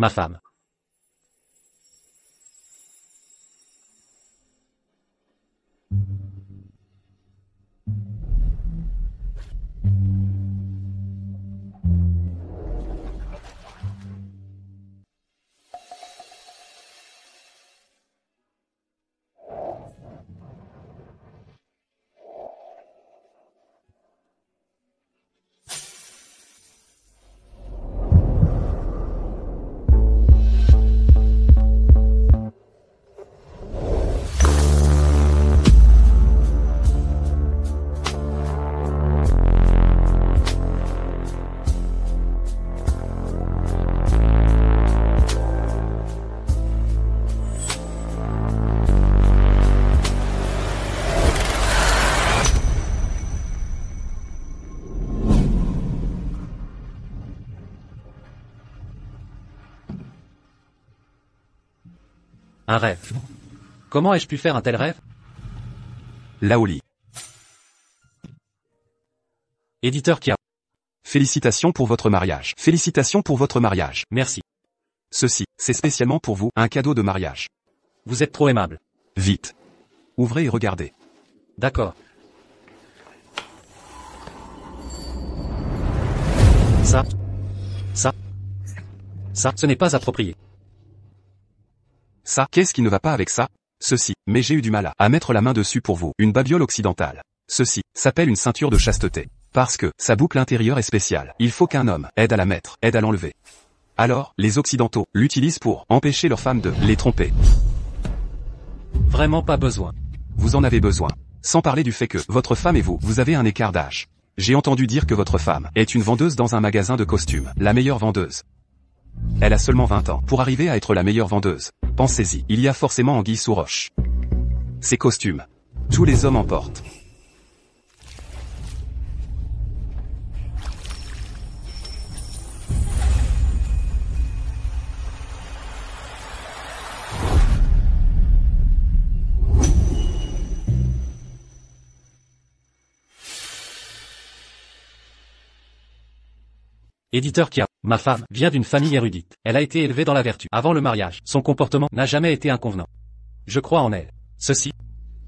ma femme. Un rêve. Comment ai-je pu faire un tel rêve? Laoli. Éditeur Kia. Félicitations pour votre mariage. Félicitations pour votre mariage. Merci. Ceci, c'est spécialement pour vous, un cadeau de mariage. Vous êtes trop aimable. Vite. Ouvrez et regardez. D'accord. Ça, ce n'est pas approprié. Ça, qu'est-ce qui ne va pas avec ça? Ceci, mais j'ai eu du mal à mettre la main dessus pour vous. Une babiole occidentale. Ceci, s'appelle une ceinture de chasteté. Parce que, sa boucle intérieure est spéciale. Il faut qu'un homme aide à la mettre, aide à l'enlever. Alors, les occidentaux l'utilisent pour empêcher leurs femmes de les tromper. Vraiment pas besoin. Vous en avez besoin. Sans parler du fait que, votre femme et vous avez un écart d'âge. J'ai entendu dire que votre femme est une vendeuse dans un magasin de costumes. La meilleure vendeuse. Elle a seulement 20 ans. Pour arriver à être la meilleure vendeuse, pensez-y, il y a forcément anguille sous roche. Ces costumes. Tous les hommes en portent. Éditeur Kia. Ma femme vient d'une famille érudite. Elle a été élevée dans la vertu. Avant le mariage, son comportement n'a jamais été inconvenant. Je crois en elle. Ceci.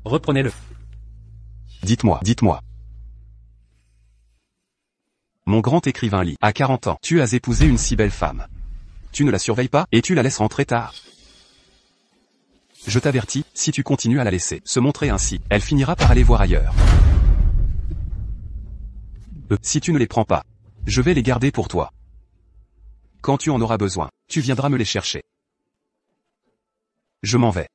Reprenez-le. Dites-moi. Mon grand écrivain lit, à 40 ans, tu as épousé une si belle femme. Tu ne la surveilles pas, et tu la laisses rentrer tard. Je t'avertis, si tu continues à la laisser se montrer ainsi, elle finira par aller voir ailleurs. Si tu ne les prends pas, je vais les garder pour toi. Quand tu en auras besoin, tu viendras me les chercher. Je m'en vais.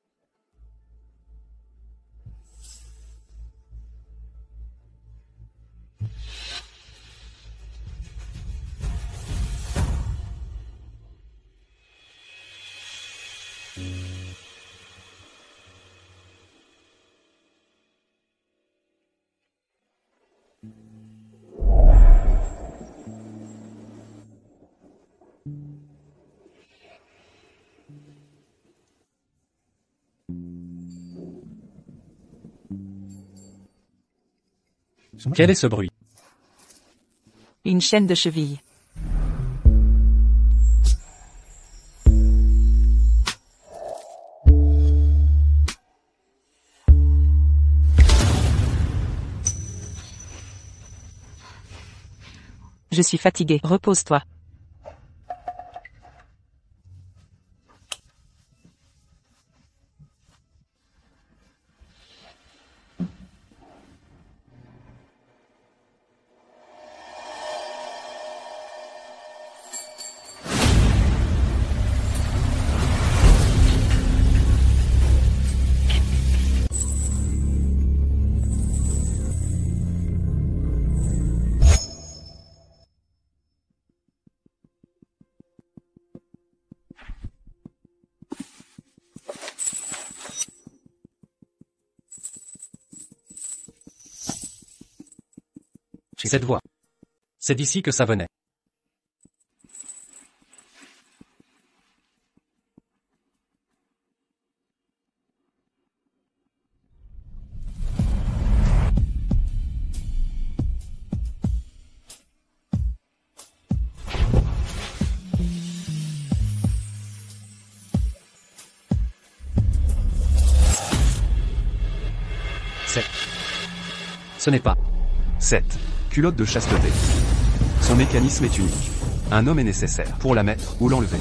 Quel est ce bruit? Une chaîne de cheville. Je suis fatigué. Repose-toi. Cette voix. C'est d'ici que ça venait. Ce n'est pas. 7. Culotte de chasteté. Son mécanisme est unique. Un homme est nécessaire pour la mettre ou l'enlever.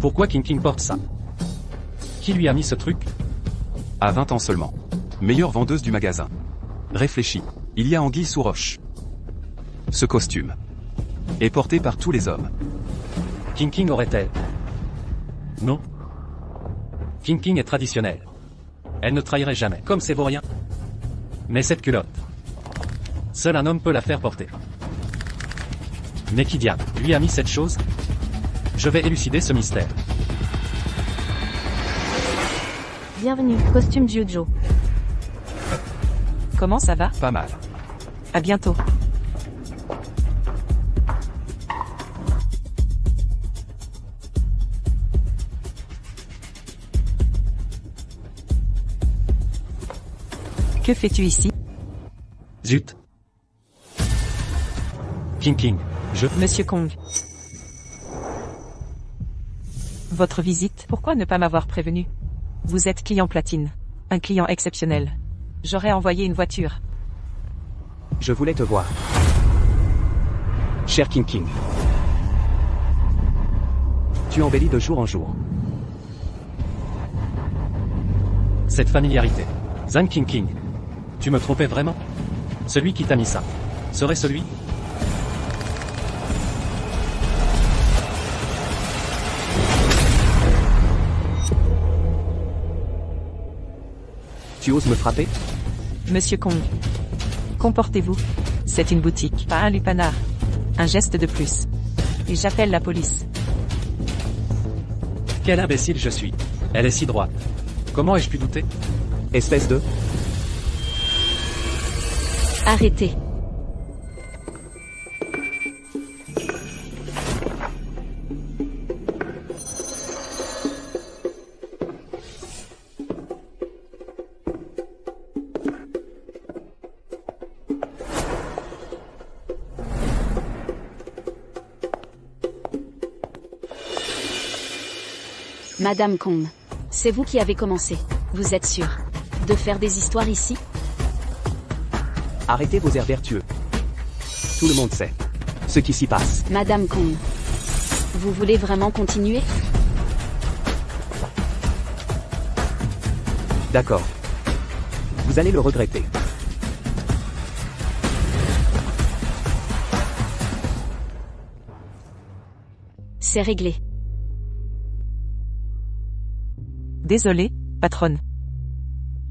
Pourquoi King King porte ça? Qui lui a mis ce truc? À 20 ans seulement. Meilleure vendeuse du magasin. Réfléchis. Il y a anguille sous roche. Ce costume est porté par tous les hommes. King King aurait-elle? Non. King King est traditionnelle. Elle ne trahirait jamais, comme ses vauriens. Mais cette culotte, seul un homme peut la faire porter. Mais qui diable lui a mis cette chose? Je vais élucider ce mystère. Bienvenue, costume Jujo. Comment ça va? Pas mal. À bientôt. Que fais-tu ici? Zut. King King, je... Monsieur Kong. Votre visite, pourquoi ne pas m'avoir prévenu? Vous êtes client platine. Un client exceptionnel. J'aurais envoyé une voiture. Je voulais te voir. Cher King King. Tu embellis de jour en jour. Cette familiarité. Zhang King King. Tu me trompais vraiment? Celui qui t'a mis ça serait celui? Tu oses me frapper? Monsieur Kong. Comportez-vous. C'est une boutique, pas un lupanar. Un geste de plus. Et j'appelle la police. Quel imbécile je suis. Elle est si droite. Comment ai-je pu douter? Espèce de... Arrêtez. Madame Kong. C'est vous qui avez commencé. Vous êtes sûr de faire des histoires ici? Arrêtez vos airs vertueux. Tout le monde sait ce qui s'y passe. Madame Kong. Vous voulez vraiment continuer? D'accord. Vous allez le regretter. C'est réglé. Désolé, patronne.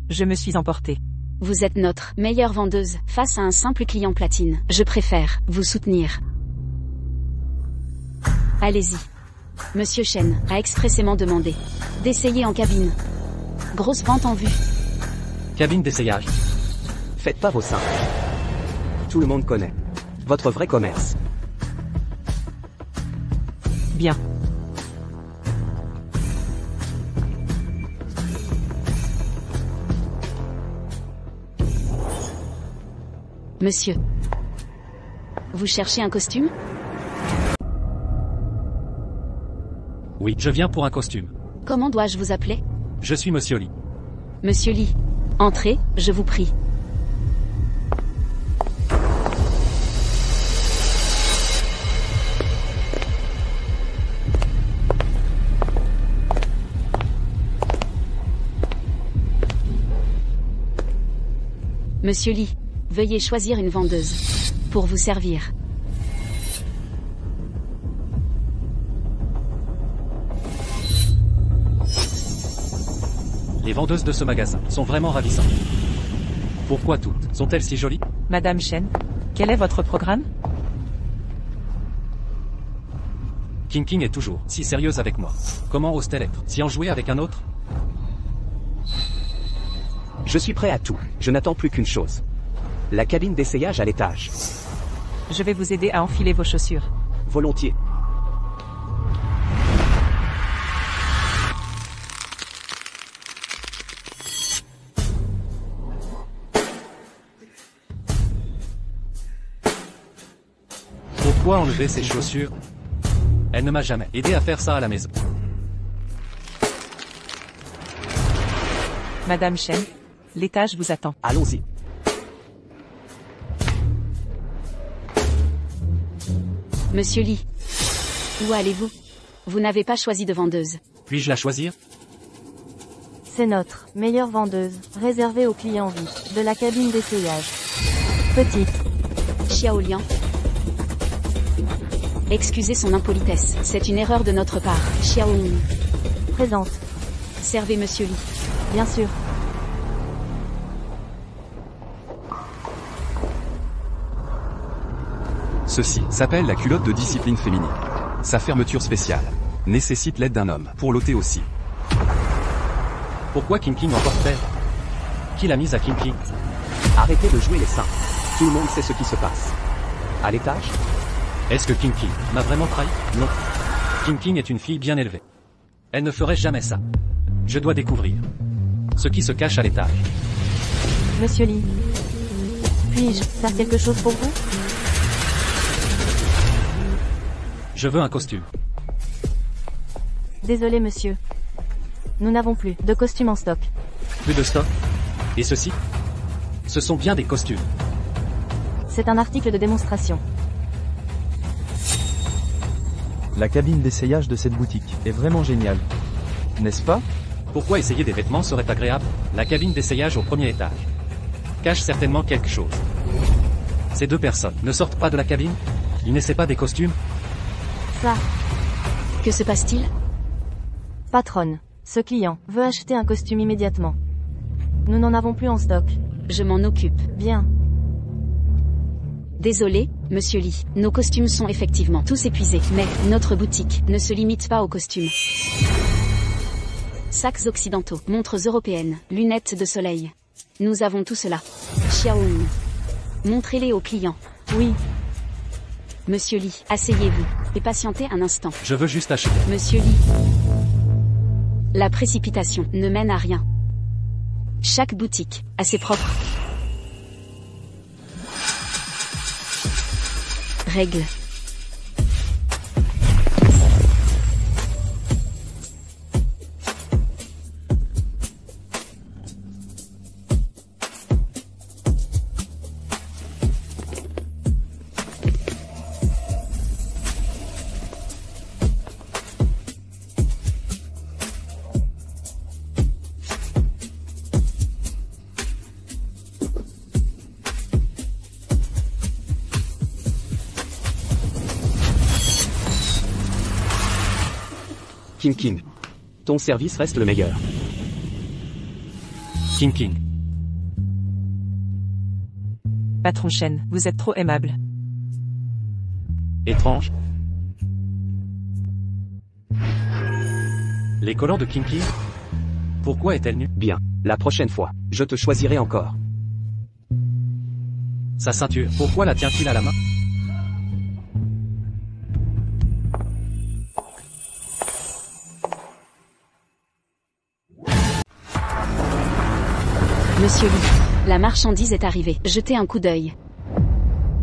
Je me suis emportée. Vous êtes notre meilleure vendeuse face à un simple client platine. Je préfère vous soutenir. Allez-y. Monsieur Chen a expressément demandé d'essayer en cabine. Grosse vente en vue. Cabine d'essayage. Faites pas vos seins. Tout le monde connaît votre vrai commerce. Bien. Monsieur. Vous cherchez un costume? Oui, je viens pour un costume. Comment dois-je vous appeler? Je suis Monsieur Lee. Monsieur Lee. Entrez, je vous prie. Monsieur Lee, veuillez choisir une vendeuse pour vous servir. Les vendeuses de ce magasin sont vraiment ravissantes. Pourquoi toutes sont-elles si jolies? Madame Chen, quel est votre programme? King King est toujours si sérieuse avec moi. Comment ose-t-elle être si enjouée avec un autre? Je suis prêt à tout. Je n'attends plus qu'une chose. La cabine d'essayage à l'étage. Je vais vous aider à enfiler vos chaussures. Volontiers. Pourquoi enlever ses chaussures? Elle ne m'a jamais aidé à faire ça à la maison. Madame Chen, l'étage vous attend. Allons-y. Monsieur Lee. Où allez-vous? Vous n'avez pas choisi de vendeuse. Puis-je la choisir? C'est notre meilleure vendeuse, réservée aux clients VIP, de la cabine d'essayage. Petite. Xiao Liang. Excusez son impolitesse, c'est une erreur de notre part. Xiao Hong. Présente. Servez Monsieur Lee. Bien sûr. Ceci s'appelle la culotte de discipline féminine. Sa fermeture spéciale nécessite l'aide d'un homme, pour l'ôter aussi. Pourquoi King King emporte-t-elle? Qui l'a mise à King King? Arrêtez de jouer les saints. Tout le monde sait ce qui se passe. À l'étage? Est-ce que King King m'a vraiment trahi? Non. King King est une fille bien élevée. Elle ne ferait jamais ça. Je dois découvrir ce qui se cache à l'étage. Monsieur Lee. Puis-je faire quelque chose pour vous? Je veux un costume. Désolé monsieur. Nous n'avons plus de costumes en stock. Plus de stock? Et ceci? Ce sont bien des costumes. C'est un article de démonstration. La cabine d'essayage de cette boutique est vraiment géniale. N'est-ce pas? Pourquoi essayer des vêtements serait agréable? La cabine d'essayage au premier étage cache certainement quelque chose. Ces deux personnes ne sortent pas de la cabine? Ils n'essaient pas des costumes? Ça. Que se passe-t-il? Patronne. Ce client veut acheter un costume immédiatement. Nous n'en avons plus en stock. Je m'en occupe. Bien. Désolé, Monsieur Lee. Nos costumes sont effectivement tous épuisés, mais notre boutique ne se limite pas aux costumes. Sacs occidentaux, montres européennes, lunettes de soleil. Nous avons tout cela. Xiao Hong. Montrez-les aux clients. Oui. Monsieur Lee, asseyez-vous et patientez un instant. Je veux juste acheter. Monsieur Lee. La précipitation ne mène à rien. Chaque boutique a ses propres règles. King King. Ton service reste le meilleur. King King. Patron Shen, vous êtes trop aimable. Étrange. Les collants de King King? Pourquoi est-elle nue? Bien. La prochaine fois, je te choisirai encore. Sa ceinture, pourquoi la tient-il à la main? Monsieur Lee, la marchandise est arrivée. Jetez un coup d'œil.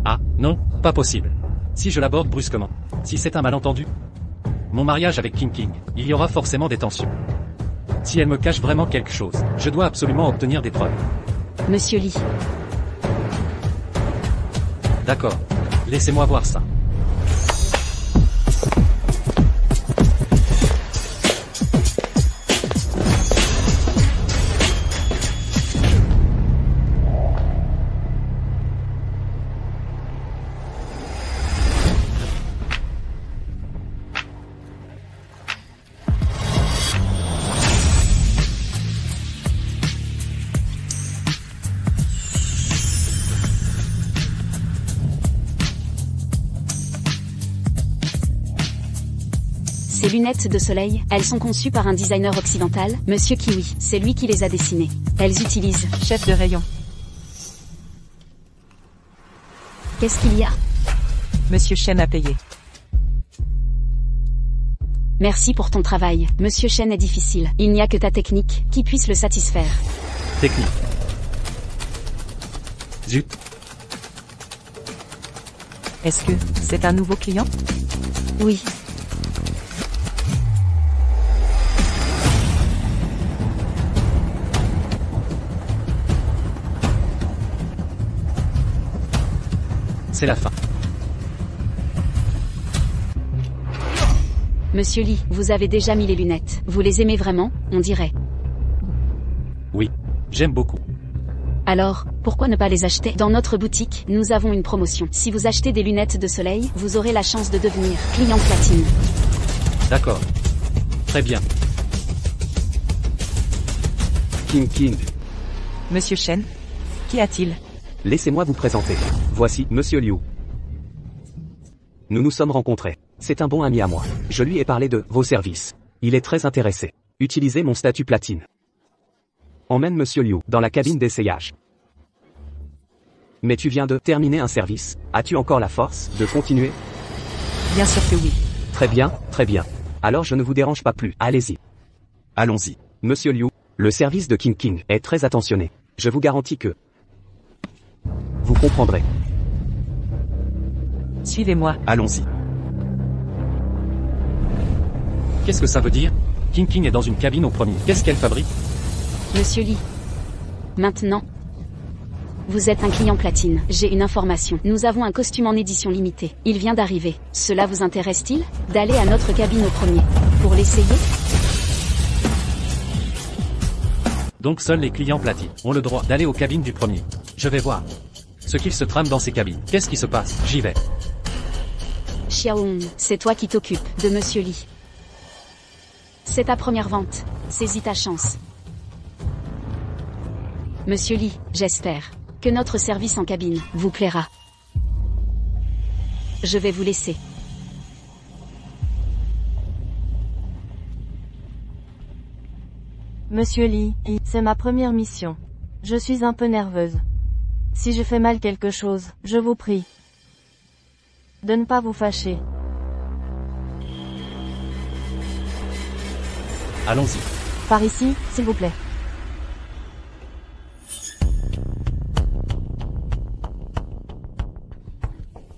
Ah, non, pas possible. Si je l'aborde brusquement, si c'est un malentendu, mon mariage avec King King, il y aura forcément des tensions. Si elle me cache vraiment quelque chose, je dois absolument obtenir des preuves. Monsieur Lee. D'accord. Laissez-moi voir ça. Ces lunettes de soleil, elles sont conçues par un designer occidental, Monsieur Kiwi. C'est lui qui les a dessinées. Elles utilisent... Chef de rayon. Qu'est-ce qu'il y a? Monsieur Shen a payé. Merci pour ton travail. Monsieur Shen est difficile. Il n'y a que ta technique qui puisse le satisfaire. Technique. Zut. Est-ce que c'est un nouveau client? Oui. C'est la fin. Monsieur Lee, vous avez déjà mis les lunettes. Vous les aimez vraiment, on dirait. Oui. J'aime beaucoup. Alors, pourquoi ne pas les acheter? Dans notre boutique, nous avons une promotion. Si vous achetez des lunettes de soleil, vous aurez la chance de devenir client platine. D'accord. Très bien. King. Monsieur Shen? Qu'y a-t-il? Laissez-moi vous présenter. Voici Monsieur Liu. Nous nous sommes rencontrés. C'est un bon ami à moi. Je lui ai parlé de vos services. Il est très intéressé. Utilisez mon statut platine. Emmène Monsieur Liu dans la cabine d'essayage. Mais tu viens de terminer un service. As-tu encore la force de continuer? Bien sûr que oui. Très bien, très bien. Alors je ne vous dérange pas plus. Allez-y. Allons-y. Monsieur Liu, le service de King est très attentionné. Je vous garantis que vous comprendrez. Suivez-moi. Allons-y. Qu'est-ce que ça veut dire? King est dans une cabine au premier. Qu'est-ce qu'elle fabrique? Monsieur Lee. Maintenant. Vous êtes un client platine. J'ai une information. Nous avons un costume en édition limitée. Il vient d'arriver. Cela vous intéresse-t-il? D'aller à notre cabine au premier. Pour l'essayer? Donc seuls les clients platines ont le droit d'aller aux cabines du premier. Je vais voir ce qu'il se trame dans ces cabines. Qu'est-ce qui se passe? J'y vais. Xiaohong, c'est toi qui t'occupes de Monsieur Lee. C'est ta première vente. Saisis ta chance. Monsieur Lee, j'espère que notre service en cabine vous plaira. Je vais vous laisser. Monsieur Lee, c'est ma première mission. Je suis un peu nerveuse. Si je fais mal quelque chose, je vous prie de ne pas vous fâcher. Allons-y. Par ici, s'il vous plaît.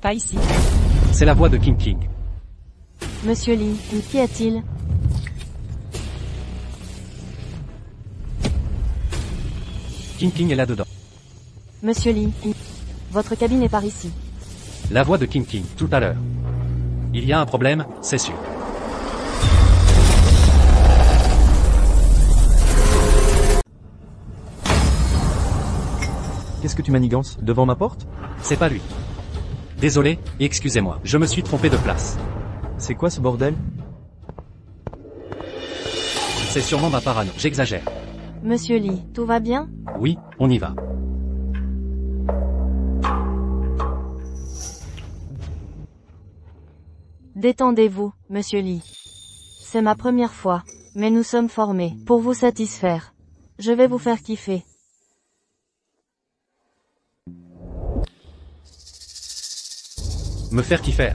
Pas ici. C'est la voix de King. Monsieur Lee, qu'y a-t-il? King est là-dedans. Monsieur Lee, votre cabine est par ici. La voix de King, tout à l'heure. Il y a un problème, c'est sûr. Qu'est-ce que tu manigances? Devant ma porte? C'est pas lui. Désolé, excusez-moi, je me suis trompé de place. C'est quoi ce bordel? C'est sûrement ma parano, j'exagère. Monsieur Lee, tout va bien? Oui, on y va. Détendez-vous, Monsieur Lee. C'est ma première fois, mais nous sommes formés pour vous satisfaire. Je vais vous faire kiffer. Me faire kiffer.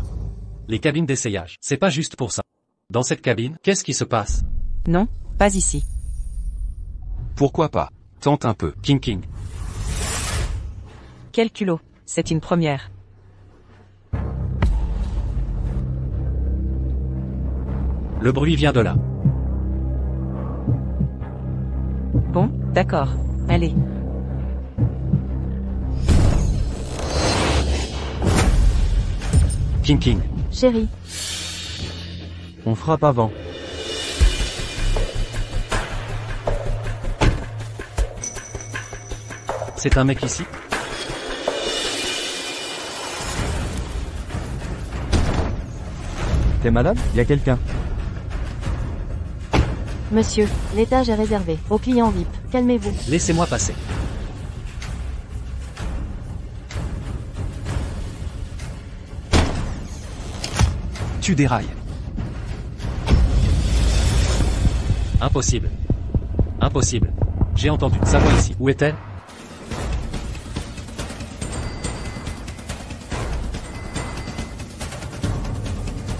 Les cabines d'essayage, c'est pas juste pour ça. Dans cette cabine, qu'est-ce qui se passe? Non, pas ici. Pourquoi pas? Tente un peu. King. Quel culot. C'est une première. Le bruit vient de là. Bon, d'accord. Allez. King. Chérie, On frappe avant. C'est un mec ici? T'es malade? Y a quelqu'un. monsieur, l'étage est réservé aux clients VIP. Calmez-vous. Laissez-moi passer. Tu dérailles. Impossible. Impossible. J'ai entendu sa voix ici. Où est-elle?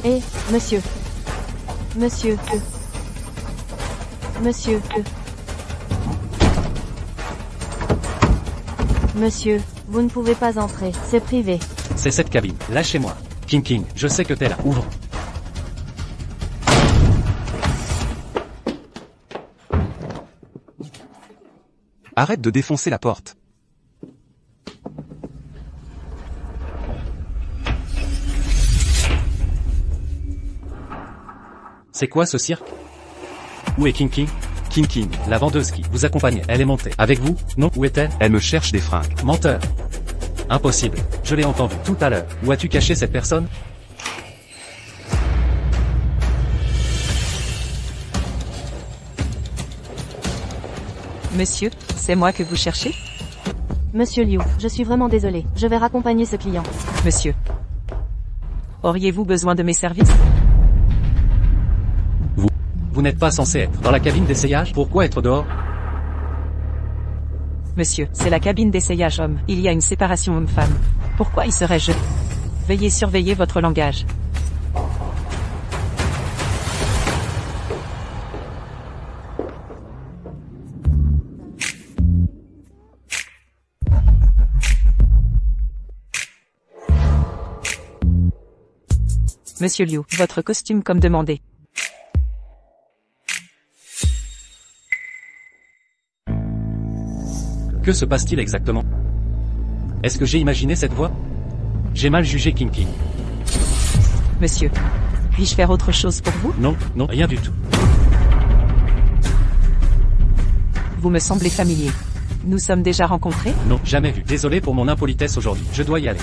Eh, monsieur. Monsieur. Monsieur. Monsieur, vous ne pouvez pas entrer, c'est privé. C'est cette cabine. Lâchez-moi. King, je sais que t'es là. Ouvre. Arrête de défoncer la porte. C'est quoi ce cirque? Où est King King? King King, La vendeuse qui vous accompagnait, elle est montée. Avec vous? Non? Où est-elle? elle me cherche des fringues. Menteur. Impossible. Je l'ai entendu tout à l'heure. Où as-tu caché cette personne? Monsieur, c'est moi que vous cherchez? Monsieur Liu, je suis vraiment désolé. Je vais raccompagner ce client. Monsieur. Auriez-vous besoin de mes services? Vous n'êtes pas censé être dans la cabine d'essayage? Pourquoi être dehors? Monsieur, c'est la cabine d'essayage homme. Il y a une séparation homme-femme. Pourquoi y serais-je? Veuillez surveiller votre langage. Monsieur Liu, votre costume comme demandé. Que se passe-t-il exactement? Est-ce que j'ai imaginé cette voix? J'ai mal jugé King King. Monsieur, puis-je faire autre chose pour vous? Non, non, rien du tout. Vous me semblez familier. Nous sommes déjà rencontrés? Non, jamais vu. Désolé pour mon impolitesse aujourd'hui. Je dois y aller.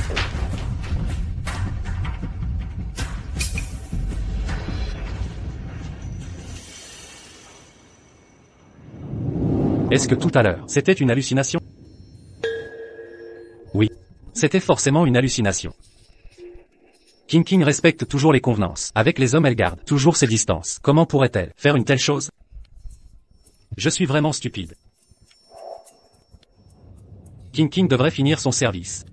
Est-ce que tout à l'heure, c'était une hallucination? Oui. C'était forcément une hallucination. King King respecte toujours les convenances. Avec les hommes, elle garde toujours ses distances. Comment pourrait-elle faire une telle chose? Je suis vraiment stupide. King King devrait finir son service.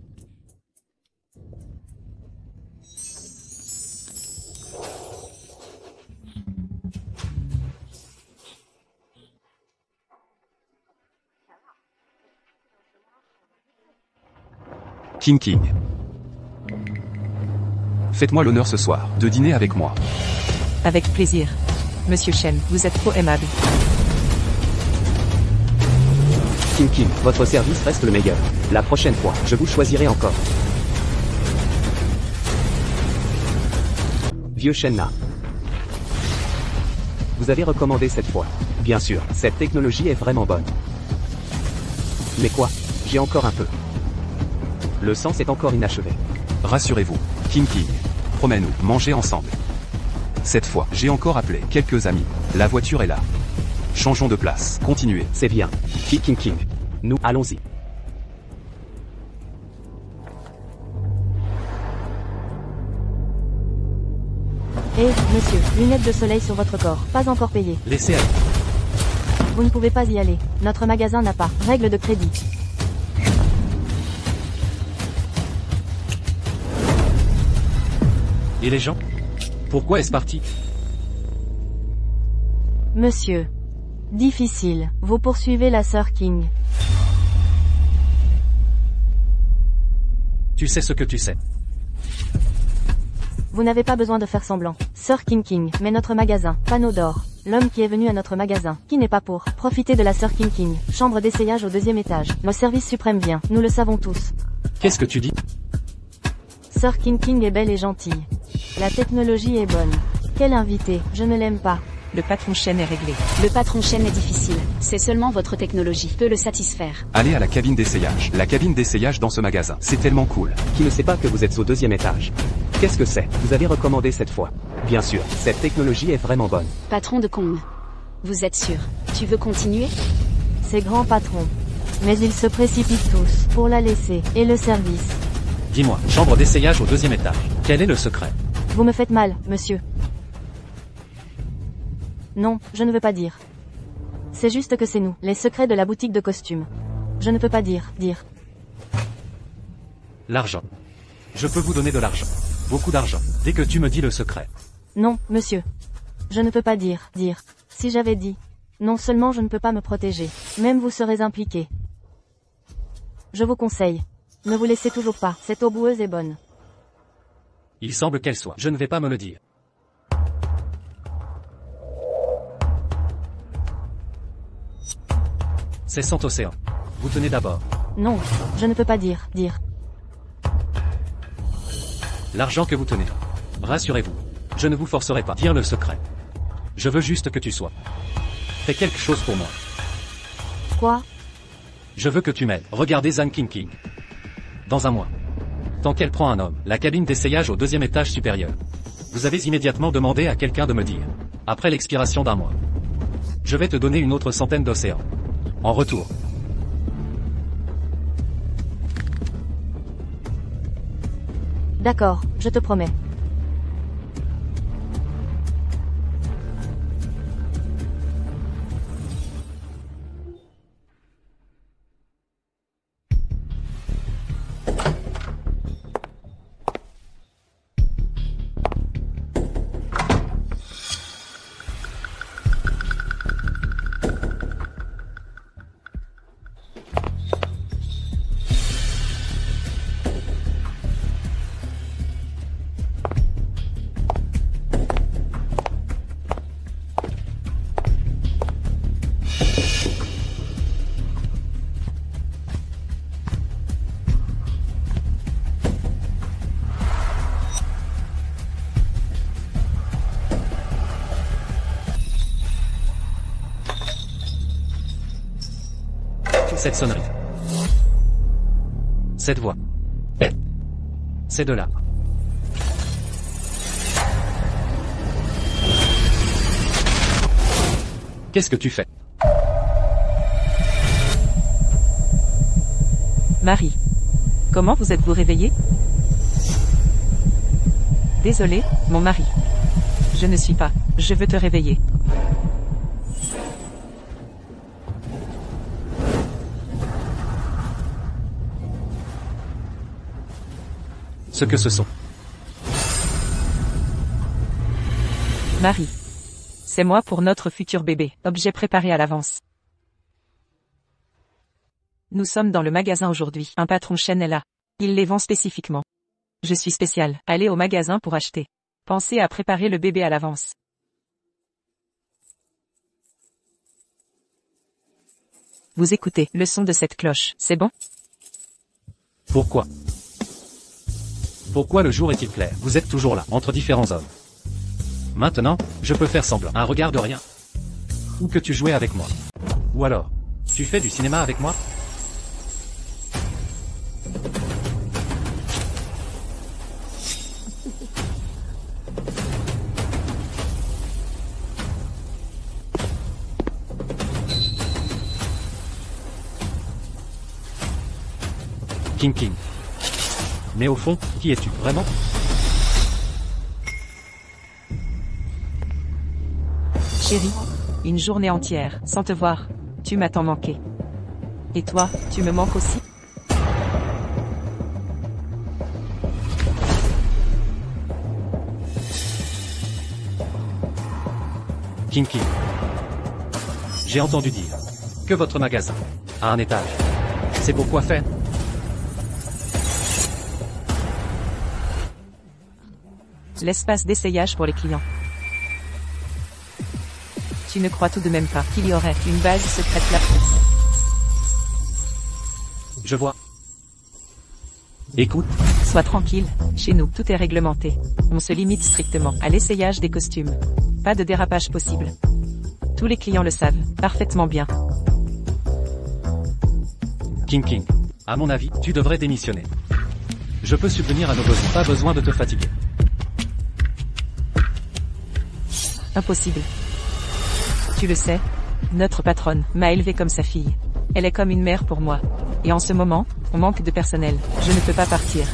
King King. Faites-moi l'honneur ce soir de dîner avec moi. Avec plaisir. Monsieur Shen, vous êtes trop aimable. King King, votre service reste le meilleur. La prochaine fois, je vous choisirai encore. Vieux Shenna. Vous avez recommandé cette fois. Bien sûr, cette technologie est vraiment bonne. Mais quoi? J'ai encore un peu. Le sens est encore inachevé. Rassurez-vous, King King. Promets-nous, manger ensemble. Cette fois, j'ai encore appelé quelques amis. La voiture est là. Changeons de place. Continuez. C'est bien. King King. Nous, allons-y. Monsieur, lunettes de soleil sur votre corps. Pas encore payé. Laissez aller. Vous ne pouvez pas y aller. Notre magasin n'a pas. Règle de crédit. Et les gens? Pourquoi est-ce parti? Monsieur. Difficile. Vous poursuivez la sœur King. Tu sais ce que tu sais. Vous n'avez pas besoin de faire semblant. Sœur King King, mais notre magasin, panneau d'or. L'homme qui est venu à notre magasin, qui n'est pas pour profiter de la sœur King King. Chambre d'essayage au 2e étage. Nos services suprêmes vient, nous le savons tous. Qu'est-ce que tu dis? Sœur King King est belle et gentille. La technologie est bonne. Quel invité, je ne l'aime pas. Le patron Shen est réglé. Le patron Shen est difficile. C'est seulement votre technologie peut le satisfaire. Allez à la cabine d'essayage. La cabine d'essayage dans ce magasin. C'est tellement cool. Qui ne sait pas que vous êtes au 2e étage? Qu'est-ce que c'est? Vous avez recommandé cette fois. Bien sûr, cette technologie est vraiment bonne. Patron de Kong. Vous êtes sûr? Tu veux continuer? C'est grand patron. Mais ils se précipitent tous pour la laisser. Et le service. Dis-moi, chambre d'essayage au 2e étage. Quel est le secret? Vous me faites mal, monsieur. Non, je ne veux pas dire. C'est juste que c'est nous, les secrets de la boutique de costumes. Je ne peux pas dire. L'argent. Je peux vous donner de l'argent. Beaucoup d'argent. Dès que tu me dis le secret. Non, monsieur. Je ne peux pas dire. Si j'avais dit. Non seulement je ne peux pas me protéger, même vous serez impliqué. Je vous conseille. Ne vous laissez toujours pas, cette eau boueuse est bonne. Il semble qu'elle soit. Je ne vais pas me le dire. C'est 100 océans. Vous tenez d'abord. Non, je ne peux pas dire. L'argent que vous tenez. Rassurez-vous. Je ne vous forcerai pas. Dire le secret. Je veux juste que tu sois. Fais quelque chose pour moi. Quoi? Je veux que tu m'aides. Regardez Zhang King. Dans un mois. Tant qu'elle prend un homme, la cabine d'essayage au 2e étage supérieur. Vous avez immédiatement demandé à quelqu'un de me dire. Après l'expiration d'un mois. Je vais te donner une autre centaine d'océans. En retour. D'accord, je te promets. Cette sonnerie. Cette voix. C'est de là. Qu'est-ce que tu fais? Marie. Comment vous êtes-vous réveillée? Désolé, mon mari. Je ne suis pas. Je veux te réveiller. Ce que ce sont. Marie. C'est moi pour notre futur bébé. Objet préparé à l'avance. Nous sommes dans le magasin aujourd'hui. Un patron chaîne est là. Il les vend spécifiquement. Je suis spécial. Allez au magasin pour acheter. Pensez à préparer le bébé à l'avance. Vous écoutez le son de cette cloche, c'est bon? Pourquoi? Pourquoi le jour est-il clair? Vous êtes toujours là, entre différents hommes. Maintenant, je peux faire semblant. Un regard de rien. Ou que tu jouais avec moi. Ou alors, tu fais du cinéma avec moi? King. Mais au fond, qui es-tu, vraiment? Chérie, une journée entière, sans te voir, tu m'as tant manqué. Et toi, tu me manques aussi? King. J'ai entendu dire que votre magasin a un étage. C'est pour quoi faire? L'espace d'essayage pour les clients. Tu ne crois tout de même pas qu'il y aurait une base secrète là? Je vois. Écoute. Sois tranquille, chez nous, tout est réglementé. On se limite strictement à l'essayage des costumes. Pas de dérapage possible. Tous les clients le savent, parfaitement bien. King. À mon avis, tu devrais démissionner. Je peux subvenir à nos besoins, pas besoin de te fatiguer. Impossible. Tu le sais, notre patronne m'a élevée comme sa fille. Elle est comme une mère pour moi. Et en ce moment, on manque de personnel. Je ne peux pas partir.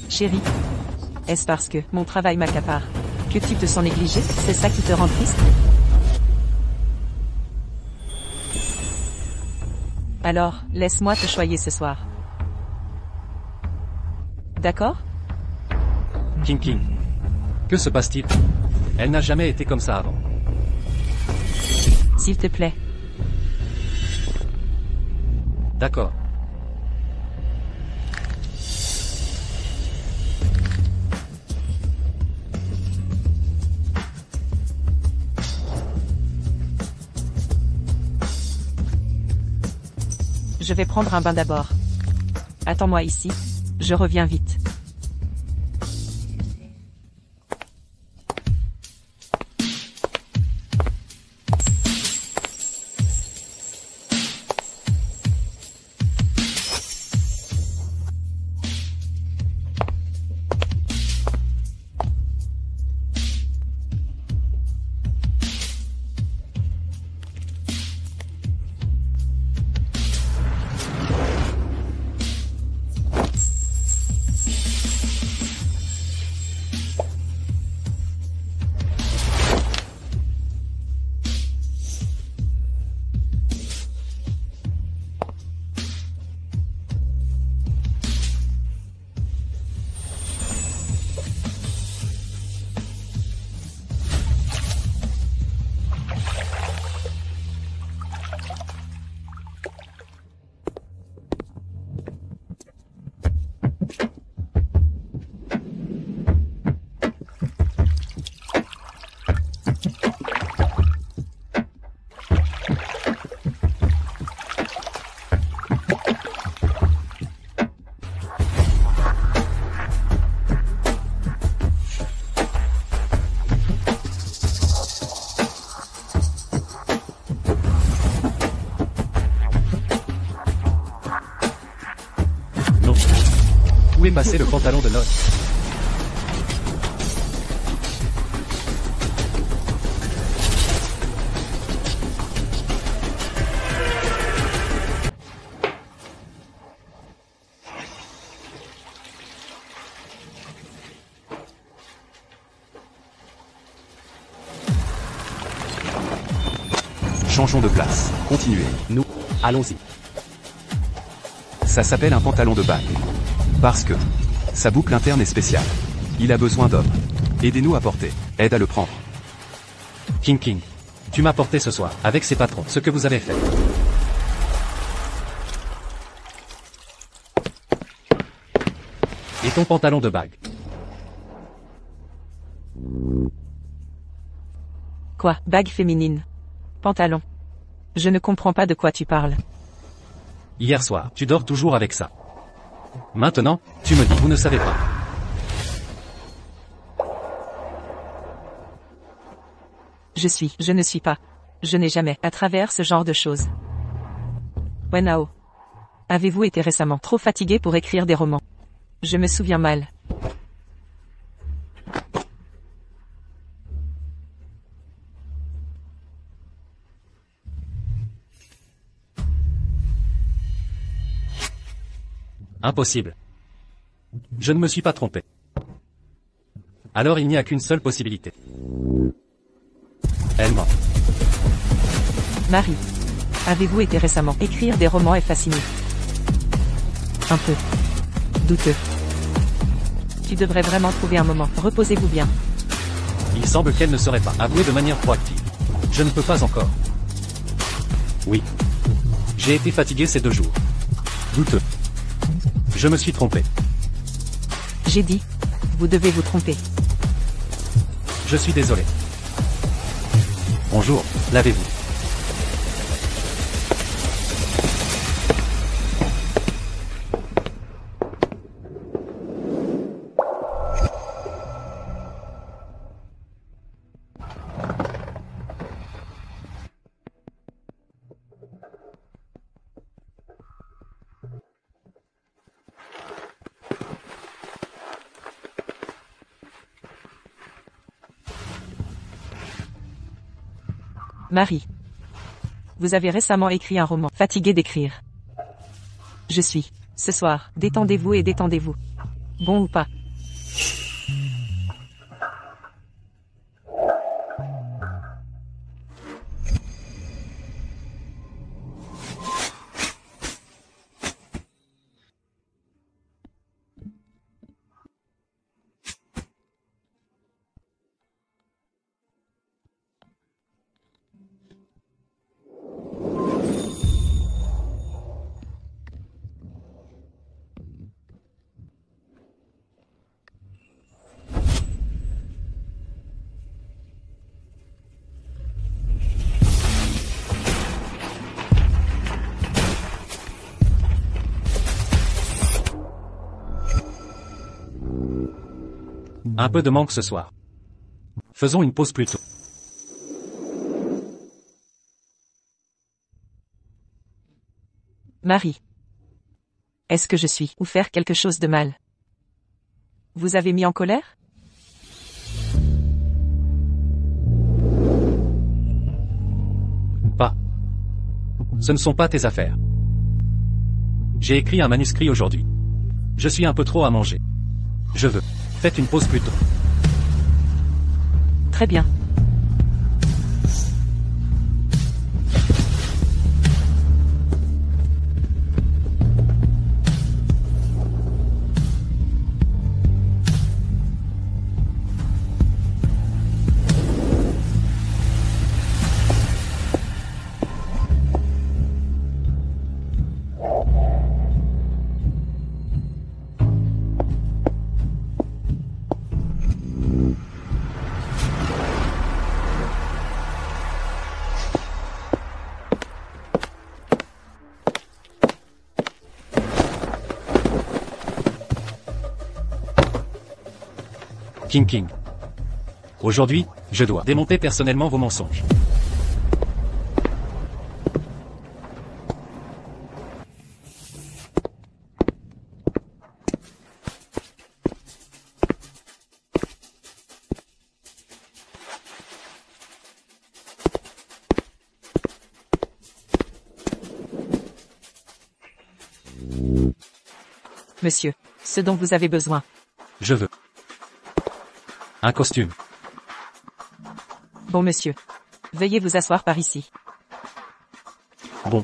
Chérie, est-ce parce que mon travail m'accapare que tu te sens négligée? C'est ça qui te rend triste? Alors, laisse-moi te choyer ce soir. D'accord? King. Que se passe-t-il? Elle n'a jamais été comme ça avant. S'il te plaît. D'accord. Je vais prendre un bain d'abord. Attends-moi ici. Je reviens vite. Où est passé le pantalon de noces? Changeons de place. Continuez. Nous, allons-y. Ça s'appelle un pantalon de bague. Parce que sa boucle interne est spéciale. Il a besoin d'hommes. Aidez-nous à porter. Aide à le prendre. King, tu m'as porté ce soir, avec ses patrons, ce que vous avez fait. Et ton pantalon de bague? Quoi, bague féminine? Pantalon. Je ne comprends pas de quoi tu parles. Hier soir, tu dors toujours avec ça. Maintenant, tu me dis, vous ne savez pas. Je ne suis pas. Je n'ai jamais, à travers ce genre de choses. Wenao. Avez-vous été récemment trop fatigué pour écrire des romans? Je me souviens mal. Impossible. Je ne me suis pas trompé. Alors il n'y a qu'une seule possibilité. Elle ment. Marie. Avez-vous été récemment écrire des romans est fasciné? Un peu. Douteux. Tu devrais vraiment trouver un moment. Reposez-vous bien. Il semble qu'elle ne serait pas avouée de manière proactive. Je ne peux pas encore. Oui. J'ai été fatigué ces 2 jours. Douteux. Je me suis trompé. J'ai dit. Vous devez vous tromper. Je suis désolé. Bonjour, lavez-vous. Marie. Vous avez récemment écrit un roman, fatigué d'écrire. Je suis. Ce soir, détendez-vous et détendez-vous. Bon ou pas? Un peu de manque ce soir. Faisons une pause plus tôt. Marie. Est-ce que je suis ou faire quelque chose de mal? Vous avez mis en colère? Pas. Ce ne sont pas tes affaires. J'ai écrit un manuscrit aujourd'hui. Je suis un peu trop à manger. Je veux. Faites une pause plus tôt. Très bien. King. Aujourd'hui, je dois démonter personnellement vos mensonges. Monsieur, ce dont vous avez besoin. Je veux. Un costume. Bon monsieur. Veuillez vous asseoir par ici. Bon.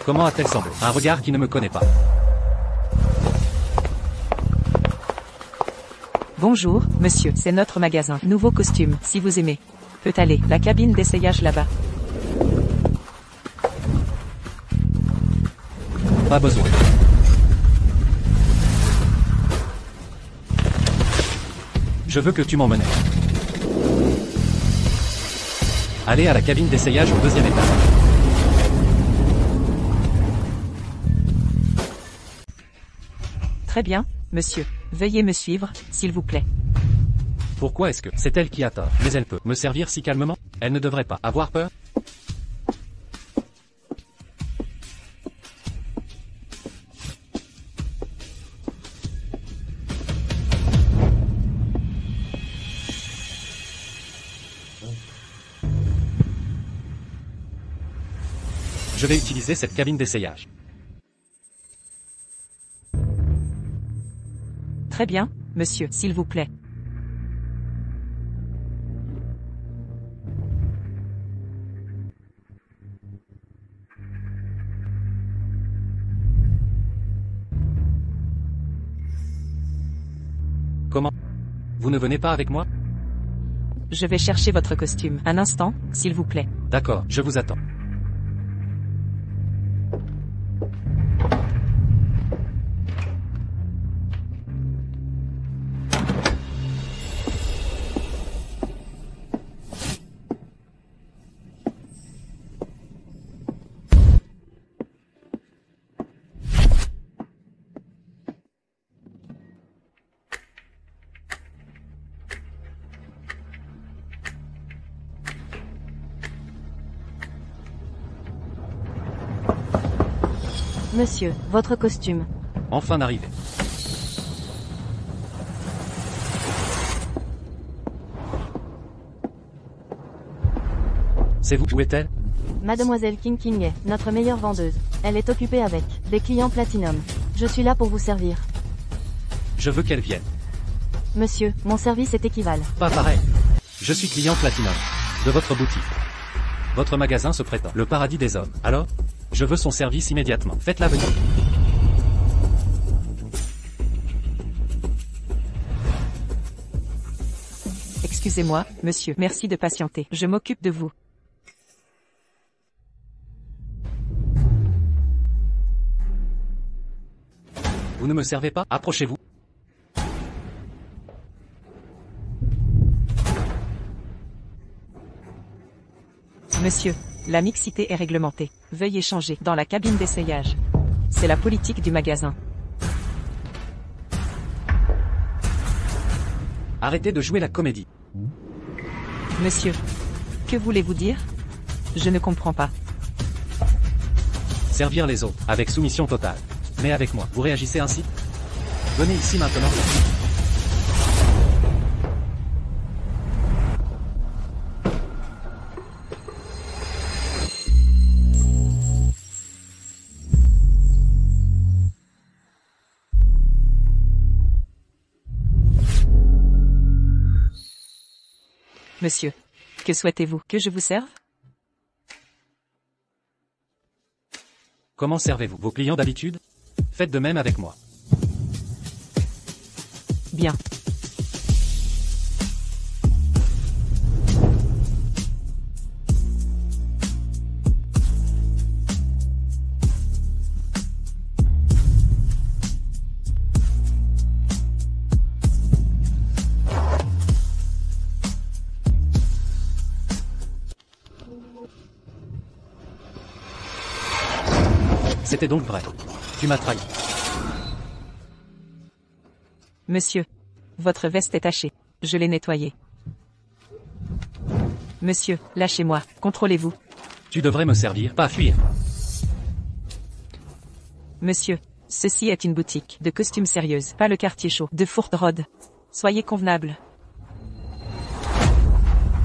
Comment a-t-elle semblé? Un regard qui ne me connaît pas. Bonjour, monsieur, c'est notre magasin. Nouveau costume, si vous aimez. Peut aller, la cabine d'essayage là-bas. Pas besoin. Je veux que tu m'emmènes. Allez à la cabine d'essayage au 2e étage. Très bien, monsieur. Veuillez me suivre, s'il vous plaît. Pourquoi est-ce que c'est elle qui a tort? Mais elle peut me servir si calmement? Elle ne devrait pas avoir peur? Je vais utiliser cette cabine d'essayage. Très bien, monsieur, s'il vous plaît. Comment? Vous ne venez pas avec moi? Je vais chercher votre costume. Un instant, s'il vous plaît. D'accord, je vous attends. Monsieur, votre costume. Enfin arrivé. C'est vous, où est-elle? Mademoiselle King est notre meilleure vendeuse. Elle est occupée avec des clients Platinum. Je suis là pour vous servir. Je veux qu'elle vienne. Monsieur, mon service est équivalent. Pas pareil. Je suis client Platinum de votre boutique. Votre magasin se prétend le paradis des hommes. Alors, je veux son service immédiatement. Faites-la venir. Excusez-moi, monsieur. Merci de patienter. Je m'occupe de vous. Vous ne me servez pas? Approchez-vous. Monsieur, La mixité est réglementée. Veuillez changer dans la cabine d'essayage. C'est la politique du magasin. Arrêtez de jouer la comédie. Monsieur, que voulez-vous dire? Je ne comprends pas. Servir les autres, avec soumission totale. Mais avec moi, vous réagissez ainsi? Venez ici maintenant. Monsieur, que souhaitez-vous que je vous serve? Comment servez-vous vos clients d'habitude? Faites de même avec moi. Bien. C'était donc vrai. Tu m'as trahi. Monsieur, votre veste est tachée. Je l'ai nettoyée. Monsieur, lâchez-moi. Contrôlez-vous. Tu devrais me servir, pas fuir. Monsieur, ceci est une boutique de costumes sérieuse, pas le quartier chaud de Fort Road. Soyez convenable.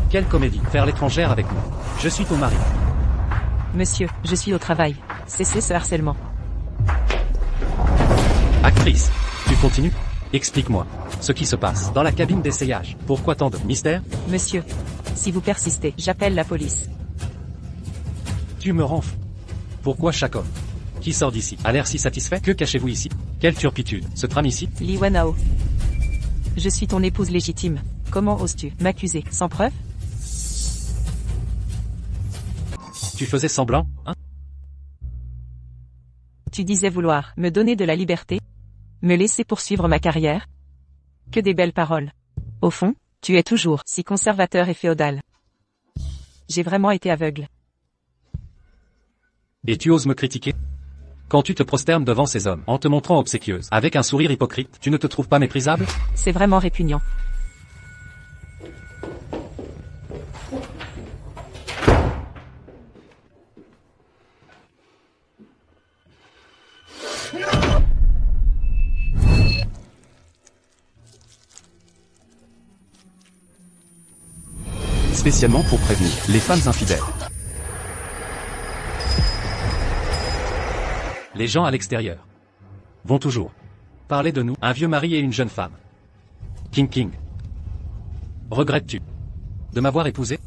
Quelle comédie, faire l'étrangère avec moi. Je suis ton mari. Monsieur, je suis au travail. Cessez ce harcèlement. Actrice, tu continues? Explique-moi ce qui se passe dans la cabine d'essayage. Pourquoi tant de mystère? Monsieur, si vous persistez, j'appelle la police. Tu me rends fou. Pourquoi chaque homme qui sort d'ici a l'air si satisfait? Que cachez-vous ici? Quelle turpitude se trame ici? Li Wanao. Je suis ton épouse légitime. Comment oses-tu m'accuser sans preuve? Tu faisais semblant, hein? Tu disais vouloir me donner de la liberté? Me laisser poursuivre ma carrière? Que des belles paroles. Au fond, tu es toujours si conservateur et féodal. J'ai vraiment été aveugle. Et tu oses me critiquer? Quand tu te prosternes devant ces hommes, en te montrant obséquieuse, avec un sourire hypocrite, tu ne te trouves pas méprisable? C'est vraiment répugnant. Spécialement pour prévenir les femmes infidèles. Les gens à l'extérieur vont toujours parler de nous, un vieux mari et une jeune femme. King. Regrettes-tu de m'avoir épousé?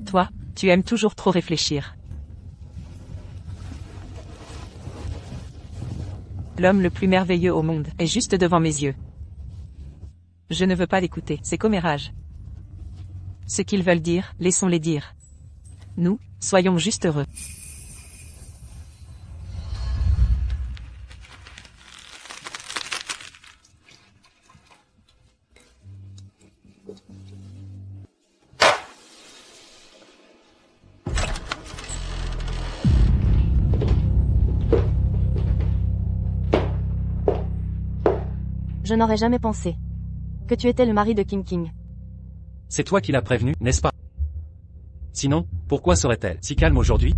Toi, tu aimes toujours trop réfléchir. L'homme le plus merveilleux au monde est juste devant mes yeux. Je ne veux pas l'écouter, ces commérages. Ce qu'ils veulent dire, laissons-les dire. Nous, soyons juste heureux. Je n'aurais jamais pensé que tu étais le mari de King. C'est toi qui l'as prévenue, n'est-ce pas? Sinon, pourquoi serait-elle si calme aujourd'hui?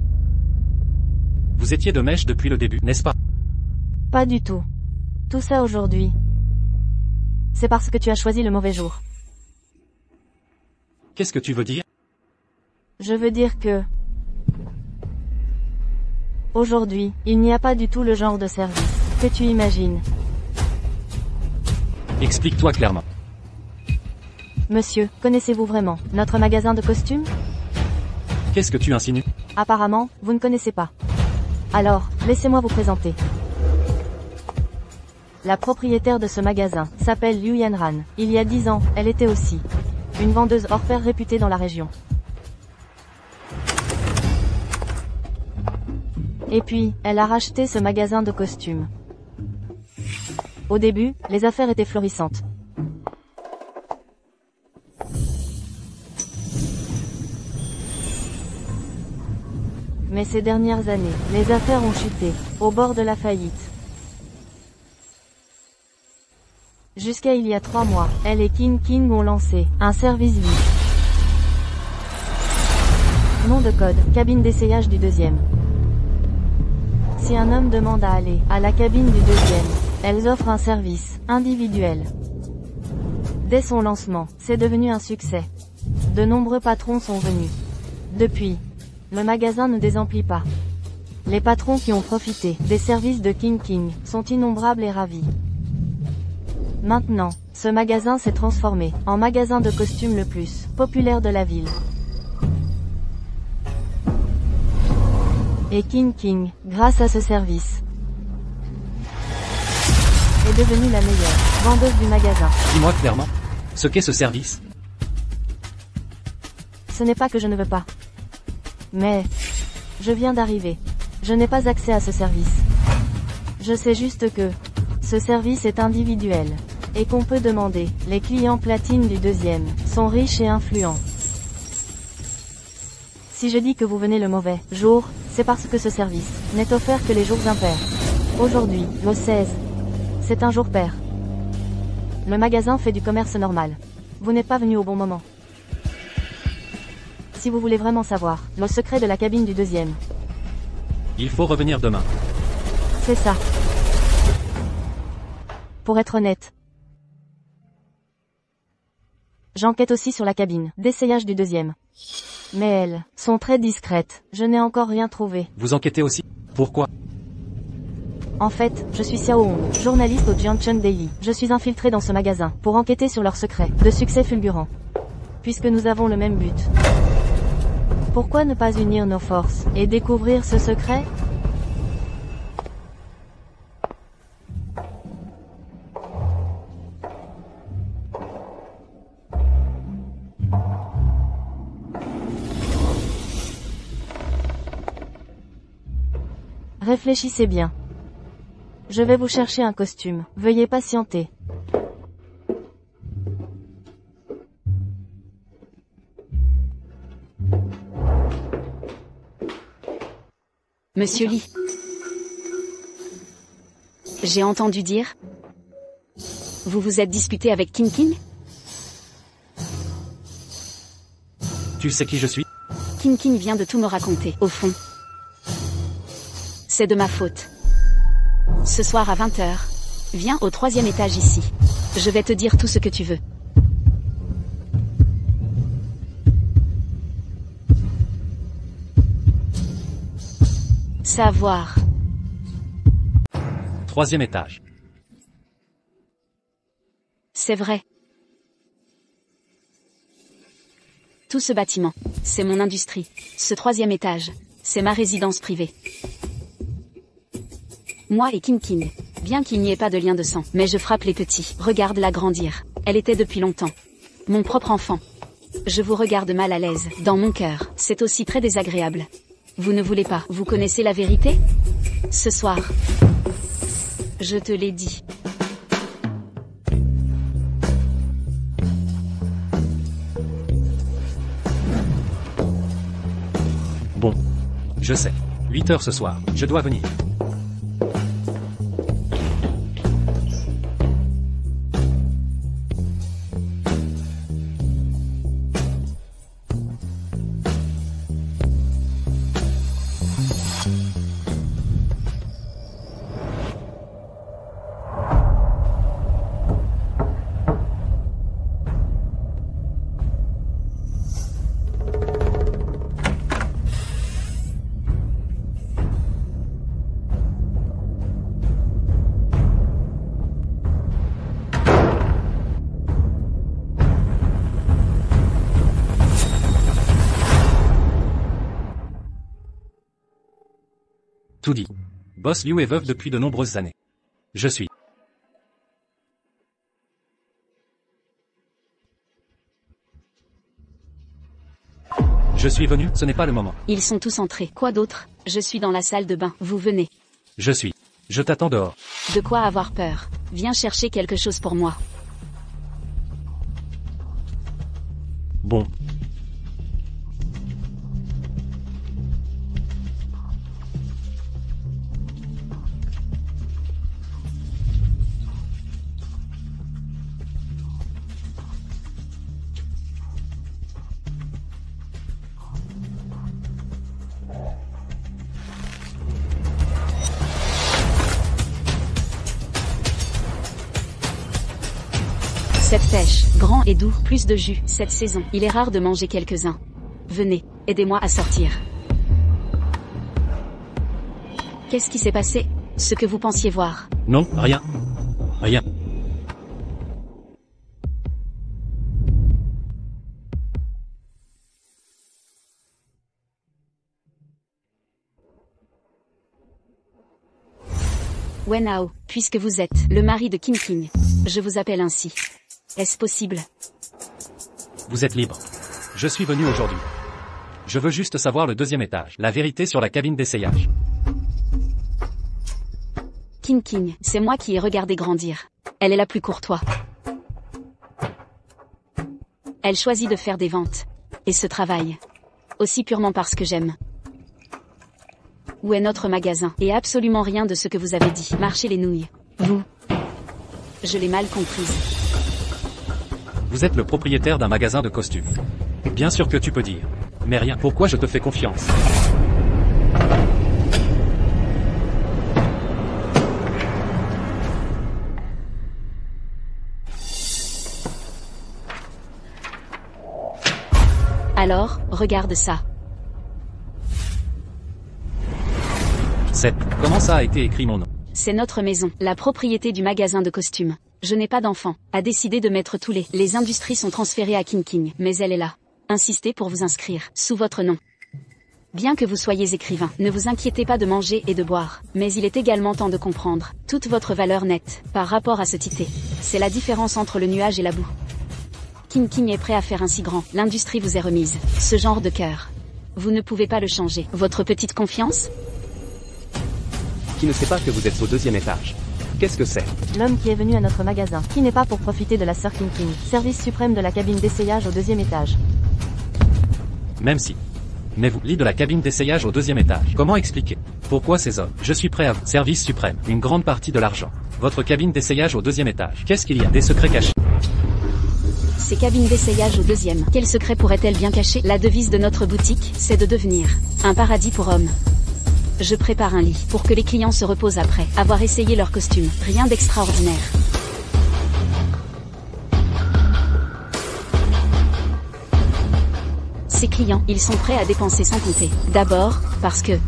Vous étiez de mèche depuis le début, n'est-ce pas? Pas du tout. Tout ça aujourd'hui, c'est parce que tu as choisi le mauvais jour. Qu'est-ce que tu veux dire? Je veux dire que aujourd'hui, il n'y a pas du tout le genre de service que tu imagines. Explique-toi clairement. Monsieur, connaissez-vous vraiment notre magasin de costumes? Qu'est-ce que tu insinues? Apparemment, vous ne connaissez pas. Alors, laissez-moi vous présenter. La propriétaire de ce magasin s'appelle Liu Yanran. Il y a 10 ans, elle était aussi une vendeuse hors pair réputée dans la région. Et puis, elle a racheté ce magasin de costumes. Au début, les affaires étaient florissantes. Mais ces dernières années, les affaires ont chuté, au bord de la faillite. Jusqu'à il y a 3 mois, elle et King King ont lancé un service VIP. Nom de code, cabine d'essayage du deuxième. Si un homme demande à aller à la cabine du deuxième, elles offrent un service individuel. Dès son lancement, c'est devenu un succès. De nombreux patrons sont venus. Depuis, le magasin ne désemplit pas. Les patrons qui ont profité des services de King King sont innombrables et ravis. Maintenant, ce magasin s'est transformé en magasin de costumes le plus populaire de la ville. Et King King, grâce à ce service, est devenue la meilleure vendeuse du magasin. Dis-moi clairement, ce qu'est ce service? Ce n'est pas que je ne veux pas. Mais, je viens d'arriver. Je n'ai pas accès à ce service. Je sais juste que, ce service est individuel. Et qu'on peut demander. Les clients platine du deuxième sont riches et influents. Si je dis que vous venez le mauvais jour, c'est parce que ce service n'est offert que les jours impairs. Aujourd'hui, le 16, c'est un jour pair. Le magasin fait du commerce normal. Vous n'êtes pas venu au bon moment. Si vous voulez vraiment savoir le secret de la cabine du deuxième, Il faut revenir demain. c'est ça. Pour être honnête, j'enquête aussi sur la cabine d'essayage du deuxième. Mais elles sont très discrètes. Je n'ai encore rien trouvé. Vous enquêtez aussi? Pourquoi? En fait, je suis Xiao Hong, journaliste au Jiangchun Daily. Je suis infiltré dans ce magasin pour enquêter sur leurs secrets de succès fulgurant. Puisque nous avons le même but. Pourquoi ne pas unir nos forces et découvrir ce secret? Réfléchissez bien. Je vais vous chercher un costume. Veuillez patienter. Monsieur Lee. J'ai entendu dire. Vous vous êtes disputé avec King King? Tu sais qui je suis? King King vient de tout me raconter, au fond. C'est de ma faute. Ce soir à 20h. Viens au 3e étage ici. Je vais te dire tout ce que tu veux. Savoir. 3e étage. C'est vrai. Tout ce bâtiment, c'est mon industrie. Ce 3e étage, c'est ma résidence privée. Moi et King King. Bien qu'il n'y ait pas de lien de sang, mais je frappe les petits. Regarde-la grandir. Elle était depuis longtemps mon propre enfant. Je vous regarde mal à l'aise. Dans mon cœur, c'est aussi très désagréable. Vous ne voulez pas. Vous connaissez la vérité? Ce soir. Je te l'ai dit. Bon. Je sais. 8h ce soir. Je dois venir. Tout dit. Boss Liu est veuve depuis de nombreuses années. Je suis. Je suis venu, ce n'est pas le moment. Ils sont tous entrés. Quoi d'autre? Je suis dans la salle de bain. Vous venez. Je suis. Je t'attends dehors. De quoi avoir peur? Viens chercher quelque chose pour moi. Bon. Pêche, grand et doux, plus de jus, cette saison. Il est rare de manger quelques-uns. Venez, aidez-moi à sortir. Qu'est-ce qui s'est passé? Ce que vous pensiez voir. Non, rien. Rien. Wenao, puisque vous êtes le mari de King, je vous appelle ainsi. Est-ce possible? Vous êtes libre. Je suis venu aujourd'hui. Je veux juste savoir le deuxième étage. La vérité sur la cabine d'essayage. King, c'est moi qui ai regardé grandir. Elle est la plus courtoise. Elle choisit de faire des ventes. Et ce travail. Aussi purement parce que j'aime. Où est notre magasin? Et absolument rien de ce que vous avez dit. Marchez les nouilles. Vous. Je l'ai mal comprise. Vous êtes le propriétaire d'un magasin de costumes. Bien sûr que tu peux dire. Mais rien. Pourquoi je te fais confiance? Alors, regarde ça. Comment ça a été écrit mon nom? C'est notre maison, la propriété du magasin de costumes. Je n'ai pas d'enfant, a décidé de mettre tous les industries sont transférées à King, mais elle est là. Insistez pour vous inscrire, sous votre nom. Bien que vous soyez écrivain, ne vous inquiétez pas de manger et de boire, mais il est également temps de comprendre toute votre valeur nette, par rapport à ce titre. C'est la différence entre le nuage et la boue. King est prêt à faire ainsi grand, l'industrie vous est remise, ce genre de cœur. Vous ne pouvez pas le changer. Votre petite confiance? Qui ne sait pas que vous êtes au deuxième étage? Qu'est-ce que c'est? L'homme qui est venu à notre magasin, qui n'est pas pour profiter de la sœur King, service suprême de la cabine d'essayage au deuxième étage. Même si. Mais vous, lit de la cabine d'essayage au deuxième étage. Comment expliquer? Pourquoi ces hommes? Je suis prêt à vous. Service suprême. Une grande partie de l'argent. Votre cabine d'essayage au deuxième étage. Qu'est-ce qu'il y a? Des secrets cachés. Ces cabines d'essayage au deuxième. Quel secret pourrait-elle bien cacher? La devise de notre boutique, c'est de devenir un paradis pour hommes. Je prépare un lit pour que les clients se reposent après avoir essayé leur costume. Rien d'extraordinaire. Ces clients, ils sont prêts à dépenser sans compter. D'abord, parce que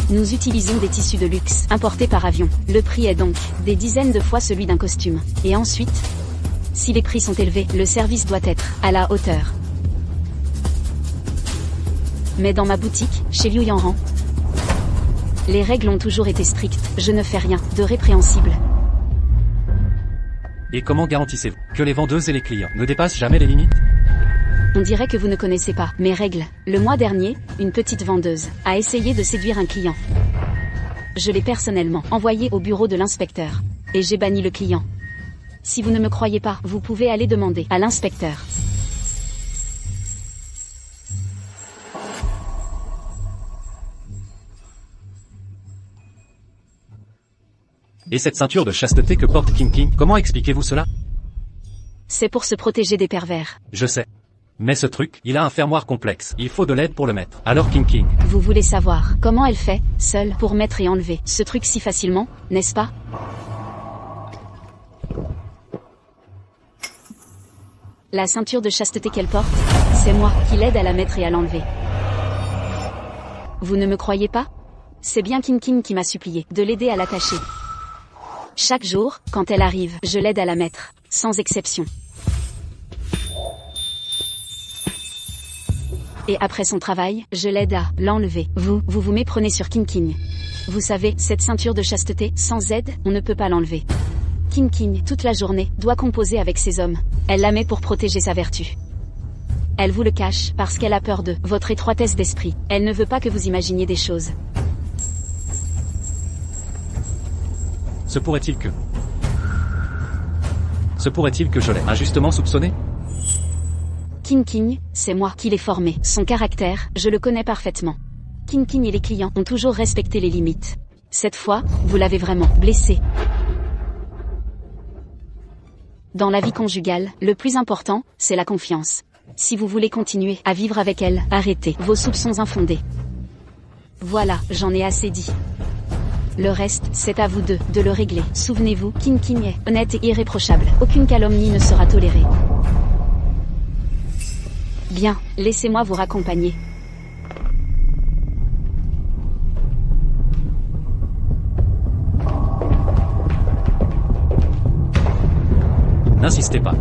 nous utilisons des tissus de luxe, importés par avion. Le prix est donc des dizaines de fois celui d'un costume. Et ensuite, si les prix sont élevés, le service doit être à la hauteur. Mais dans ma boutique, chez Liu Yanran, les règles ont toujours été strictes. Je ne fais rien de répréhensible. Et comment garantissez-vous que les vendeuses et les clients ne dépassent jamais les limites? On dirait que vous ne connaissez pas mes règles. Le mois dernier, une petite vendeuse a essayé de séduire un client. Je l'ai personnellement envoyé au bureau de l'inspecteur. Et j'ai banni le client. Si vous ne me croyez pas, vous pouvez aller demander à l'inspecteur. Et cette ceinture de chasteté que porte King, comment expliquez-vous cela? C'est pour se protéger des pervers. Je sais. Mais ce truc, il a un fermoir complexe. Il faut de l'aide pour le mettre. Alors King. Vous voulez savoir comment elle fait, seule, pour mettre et enlever ce truc si facilement, n'est-ce pas? La ceinture de chasteté qu'elle porte, c'est moi qui l'aide à la mettre et à l'enlever. Vous ne me croyez pas? C'est bien King qui m'a supplié de l'aider à l'attacher. Chaque jour, quand elle arrive, je l'aide à la mettre, sans exception. Et après son travail, je l'aide à l'enlever. Vous méprenez sur King. Vous savez, cette ceinture de chasteté, sans aide, on ne peut pas l'enlever. King, toute la journée, doit composer avec ses hommes. Elle la met pour protéger sa vertu. Elle vous le cache, parce qu'elle a peur de votre étroitesse d'esprit. Elle ne veut pas que vous imaginiez des choses. Se pourrait-il que je l'ai injustement soupçonné? King, c'est moi qui l'ai formé. Son caractère, je le connais parfaitement. King et les clients ont toujours respecté les limites. Cette fois, vous l'avez vraiment blessé. Dans la vie conjugale, le plus important, c'est la confiance. Si vous voulez continuer à vivre avec elle, arrêtez vos soupçons infondés. Voilà, j'en ai assez dit. Le reste, c'est à vous deux de le régler. Souvenez-vous, King King est honnête et irréprochable. Aucune calomnie ne sera tolérée. Bien, laissez-moi vous raccompagner. N'insistez pas.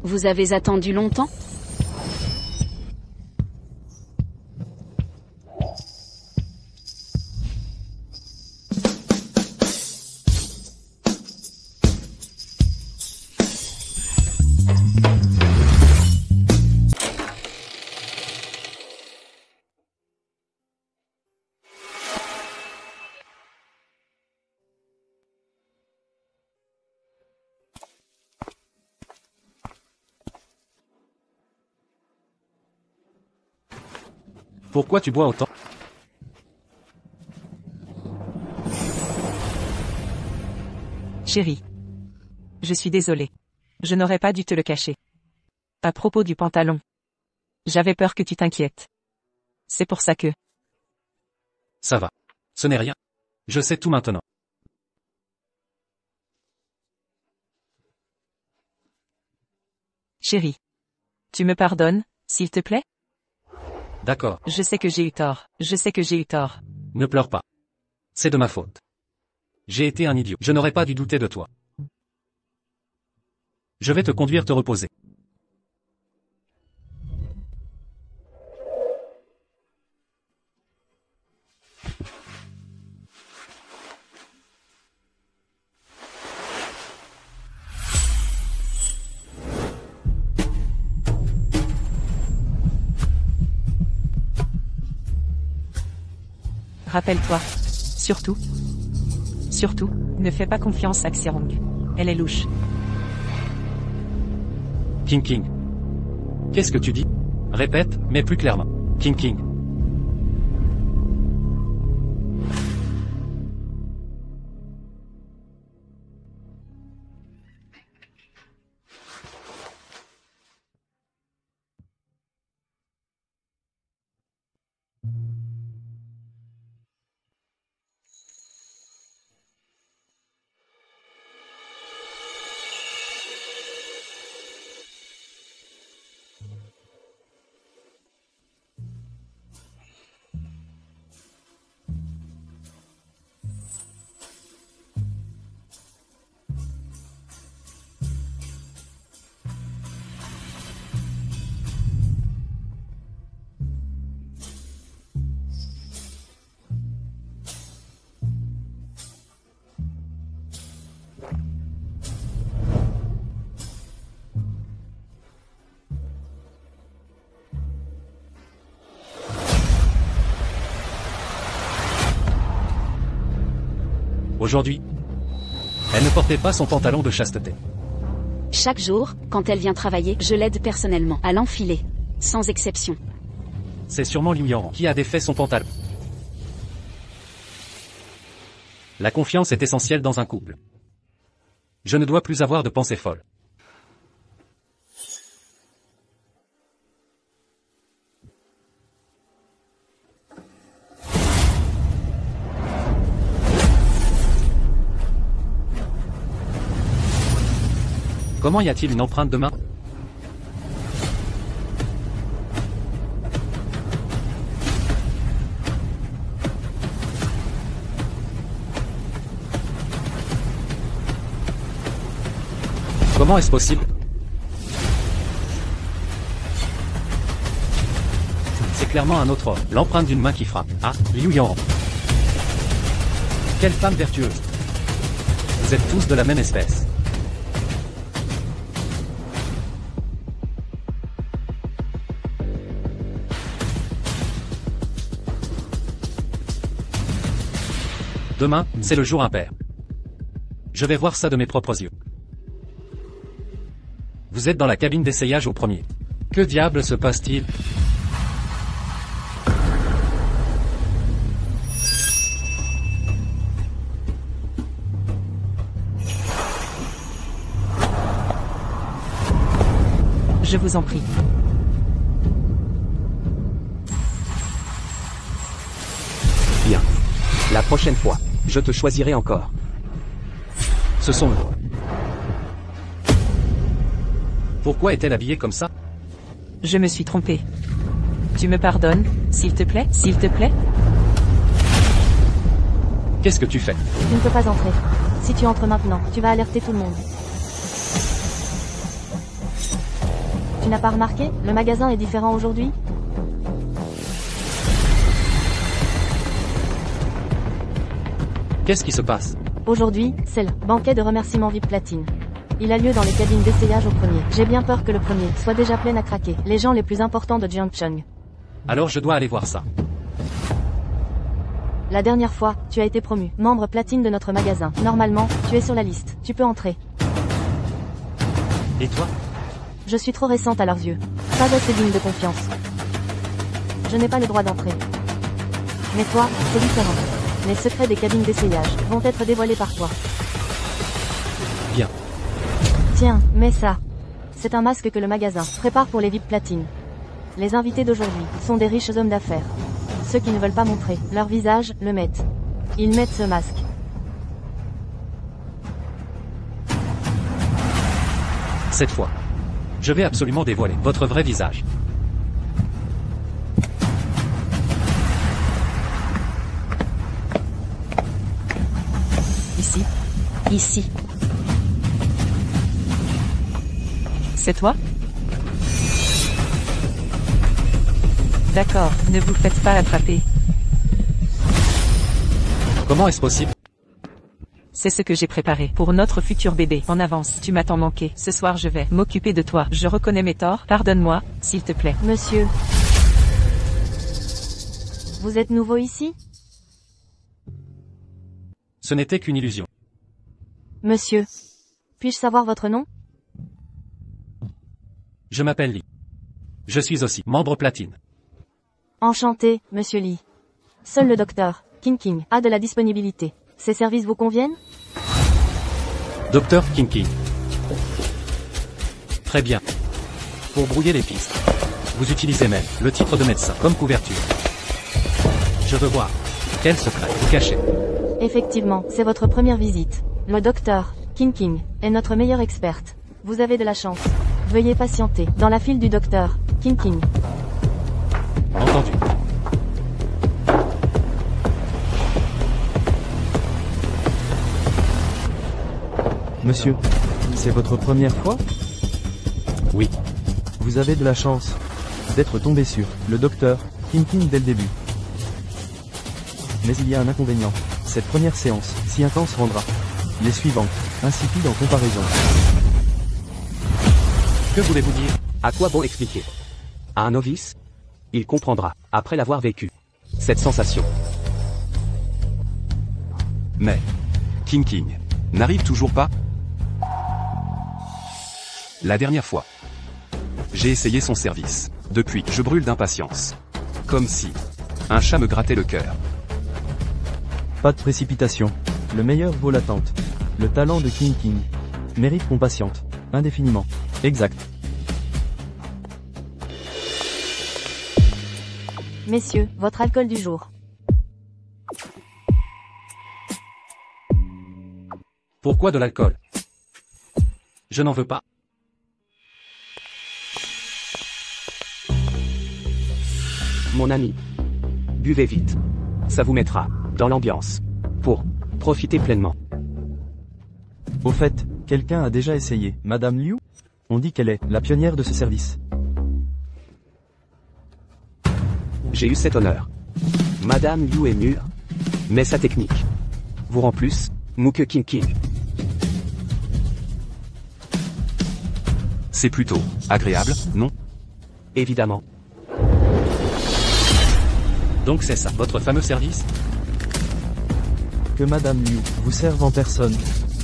Vous avez attendu longtemps? Pourquoi tu bois autant? Chérie. Je suis désolée. Je n'aurais pas dû te le cacher. À propos du pantalon. J'avais peur que tu t'inquiètes. C'est pour ça que... Ça va. Ce n'est rien. Je sais tout maintenant. Chérie. Tu me pardonnes, s'il te plaît? D'accord. Je sais que j'ai eu tort. Je sais que j'ai eu tort. Ne pleure pas. C'est de ma faute. J'ai été un idiot. Je n'aurais pas dû douter de toi. Je vais te conduire te reposer. Rappelle-toi. Surtout, ne fais pas confiance à Xerong. Elle est louche. King King. Qu'est-ce que tu dis? Répète, mais plus clairement. King King. Aujourd'hui, elle ne portait pas son pantalon de chasteté. Chaque jour, quand elle vient travailler, je l'aide personnellement à l'enfiler. Sans exception. C'est sûrement Liu Yang qui a défait son pantalon. La confiance est essentielle dans un couple. Je ne dois plus avoir de pensées folles. Comment y a-t-il une empreinte de main? Comment est-ce possible? C'est clairement un autre homme. L'empreinte d'une main qui frappe. Ah, Liu Yang. Quelle femme vertueuse. Vous êtes tous de la même espèce. Demain, c'est le jour impair. Je vais voir ça de mes propres yeux. Vous êtes dans la cabine d'essayage au premier. Que diable se passe-t-il? Je vous en prie. Bien. La prochaine fois, je te choisirai encore. Ce sont eux. Pourquoi est-elle habillée comme ça? Je me suis trompé. Tu me pardonnes, s'il te plaît? S'il te plaît? Qu'est-ce que tu fais? Tu ne peux pas entrer. Si tu entres maintenant, tu vas alerter tout le monde. Tu n'as pas remarqué? Le magasin est différent aujourd'hui? Qu'est-ce qui se passe? Aujourd'hui, c'est le banquet de remerciements VIP Platine. Il a lieu dans les cabines d'essayage au premier. J'ai bien peur que le premier soit déjà plein à craquer. Les gens les plus importants de Jiangcheng. Alors je dois aller voir ça. La dernière fois, tu as été promu membre platine de notre magasin. Normalement, tu es sur la liste. Tu peux entrer. Et toi? Je suis trop récente à leurs yeux. Pas assez digne de confiance. Je n'ai pas le droit d'entrer. Mais toi, c'est différent. Les secrets des cabines d'essayage vont être dévoilés par toi. Bien. Tiens, mets ça. C'est un masque que le magasin prépare pour les VIP platines. Les invités d'aujourd'hui sont des riches hommes d'affaires. Ceux qui ne veulent pas montrer leur visage, le mettent. Ils mettent ce masque. Cette fois, je vais absolument dévoiler votre vrai visage. Ici. Ici. C'est toi? D'accord, ne vous faites pas attraper. Comment est-ce possible? C'est ce que j'ai préparé pour notre futur bébé. En avance, tu m'as tant manqué. Ce soir je vais m'occuper de toi. Je reconnais mes torts. Pardonne-moi, s'il te plaît. Monsieur. Vous êtes nouveau ici? Ce n'était qu'une illusion. Monsieur. Puis-je savoir votre nom? Je m'appelle Lee. Je suis aussi membre platine. Enchanté, monsieur Lee. Seul le docteur King a de la disponibilité. Ces services vous conviennent? Docteur King. Très bien. Pour brouiller les pistes, vous utilisez même le titre de médecin comme couverture. Je veux voir quel secret vous cachez. Effectivement, c'est votre première visite. Le docteur King est notre meilleure experte. Vous avez de la chance. Veuillez patienter dans la file du docteur King. Entendu. Monsieur, c'est votre première fois? Oui. Vous avez de la chance d'être tombé sur le docteur King dès le début. Mais il y a un inconvénient. Cette première séance, si intense, rendra les suivantes insipides en comparaison. Que voulez-vous dire? À quoi bon expliquer? À un novice? Il comprendra, après l'avoir vécu. Cette sensation. Mais King n'arrive toujours pas? La dernière fois, j'ai essayé son service. Depuis, je brûle d'impatience. Comme si un chat me grattait le cœur. Pas de précipitation. Le meilleur vaut l'attente. Le talent de King mérite qu'on patiente. Indéfiniment. Exact. Messieurs, votre alcool du jour. Pourquoi de l'alcool? Je n'en veux pas. Mon ami. Buvez vite. Ça vous mettra dans l'ambiance. Pour profiter pleinement. Au fait, quelqu'un a déjà essayé Madame Liu? On dit qu'elle est la pionnière de ce service. J'ai eu cet honneur. Madame Liu est mûre, mais sa technique vous rend plus mou que King. C'est plutôt agréable, non? Évidemment. Donc c'est ça, votre fameux service? Que Madame Liu vous serve en personne.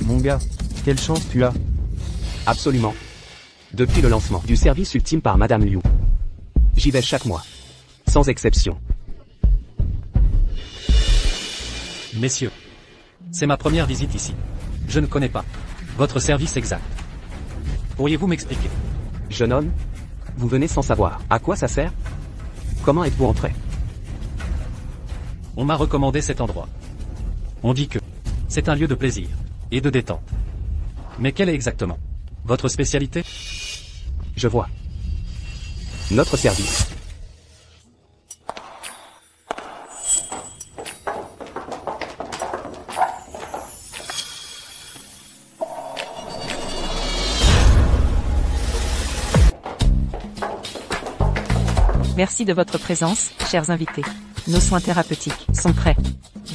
Mon gars, quelle chance tu as. Absolument. Depuis le lancement du service ultime par Madame Liu, j'y vais chaque mois. Sans exception. Messieurs, c'est ma première visite ici. Je ne connais pas votre service exact. Pourriez-vous m'expliquer? Jeune homme, Vous venez sans savoir. À quoi ça sert? Comment êtes-vous entré? On m'a recommandé cet endroit. On dit que c'est un lieu de plaisir et de détente. Mais quelle est exactement votre spécialité? Je vois. Notre service. Merci de votre présence, chers invités. Nos soins thérapeutiques sont prêts.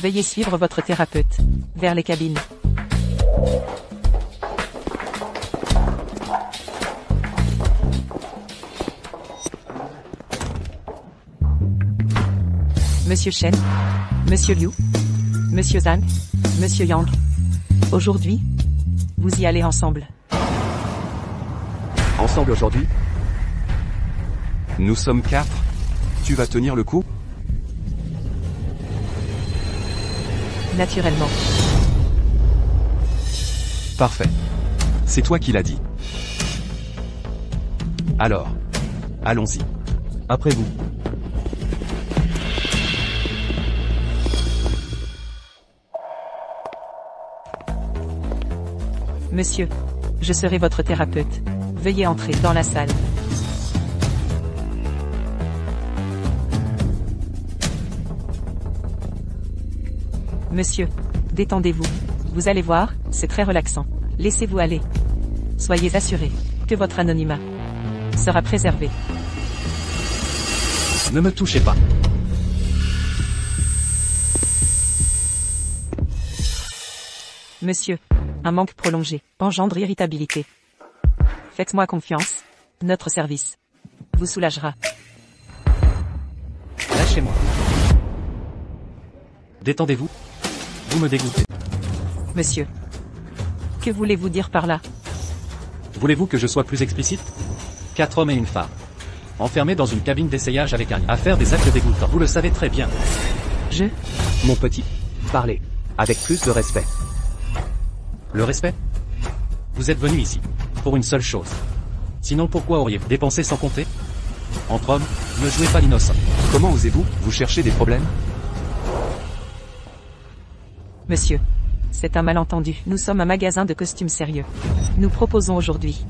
Veuillez suivre votre thérapeute vers les cabines. Monsieur Shen, Monsieur Liu, Monsieur Zhang, Monsieur Yang. Aujourd'hui, vous y allez ensemble. Ensemble aujourd'hui? Nous sommes 4. Tu vas tenir le coup? Naturellement. Parfait. C'est toi qui l'as dit. Alors, allons-y. Après vous. Monsieur, je serai votre thérapeute. Veuillez entrer dans la salle. Monsieur, détendez-vous. Vous allez voir, c'est très relaxant. Laissez-vous aller. Soyez assuré que votre anonymat sera préservé. Ne me touchez pas. Monsieur, un manque prolongé engendre irritabilité. Faites-moi confiance. Notre service vous soulagera. Lâchez-moi. Détendez-vous. Vous me dégoûtez. Monsieur, que voulez-vous dire par là? Voulez-vous que je sois plus explicite? 4 hommes et une femme. Enfermés dans une cabine d'essayage avec un à faire des actes dégoûtants. Vous le savez très bien. Mon petit, parlez. Avec plus de respect. Le respect? Vous êtes venu ici pour une seule chose. Sinon pourquoi auriez-vous dépensé sans compter? Entre hommes, ne jouez pas l'innocent. Comment osez-vous? Vous cherchez des problèmes? Monsieur, c'est un malentendu. Nous sommes un magasin de costumes sérieux. Nous proposons aujourd'hui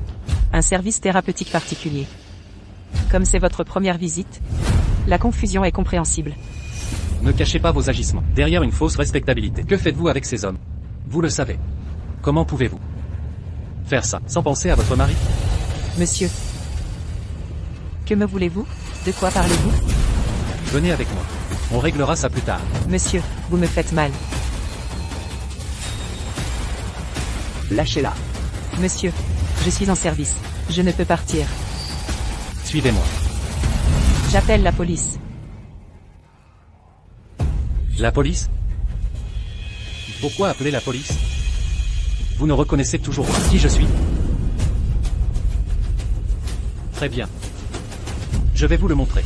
un service thérapeutique particulier. Comme c'est votre première visite, la confusion est compréhensible. Ne cachez pas vos agissements derrière une fausse respectabilité. Que faites-vous avec ces hommes? Vous le savez. Comment pouvez-vous faire ça sans penser à votre mari? Monsieur, que me voulez-vous? De quoi parlez-vous? Venez avec moi. On réglera ça plus tard. Monsieur, vous me faites mal. Lâchez-la. Monsieur, je suis en service. Je ne peux partir. Suivez-moi. J'appelle la police. La police? Pourquoi appeler la police? Vous ne reconnaissez toujours pas qui je suis? Très bien. Je vais vous le montrer.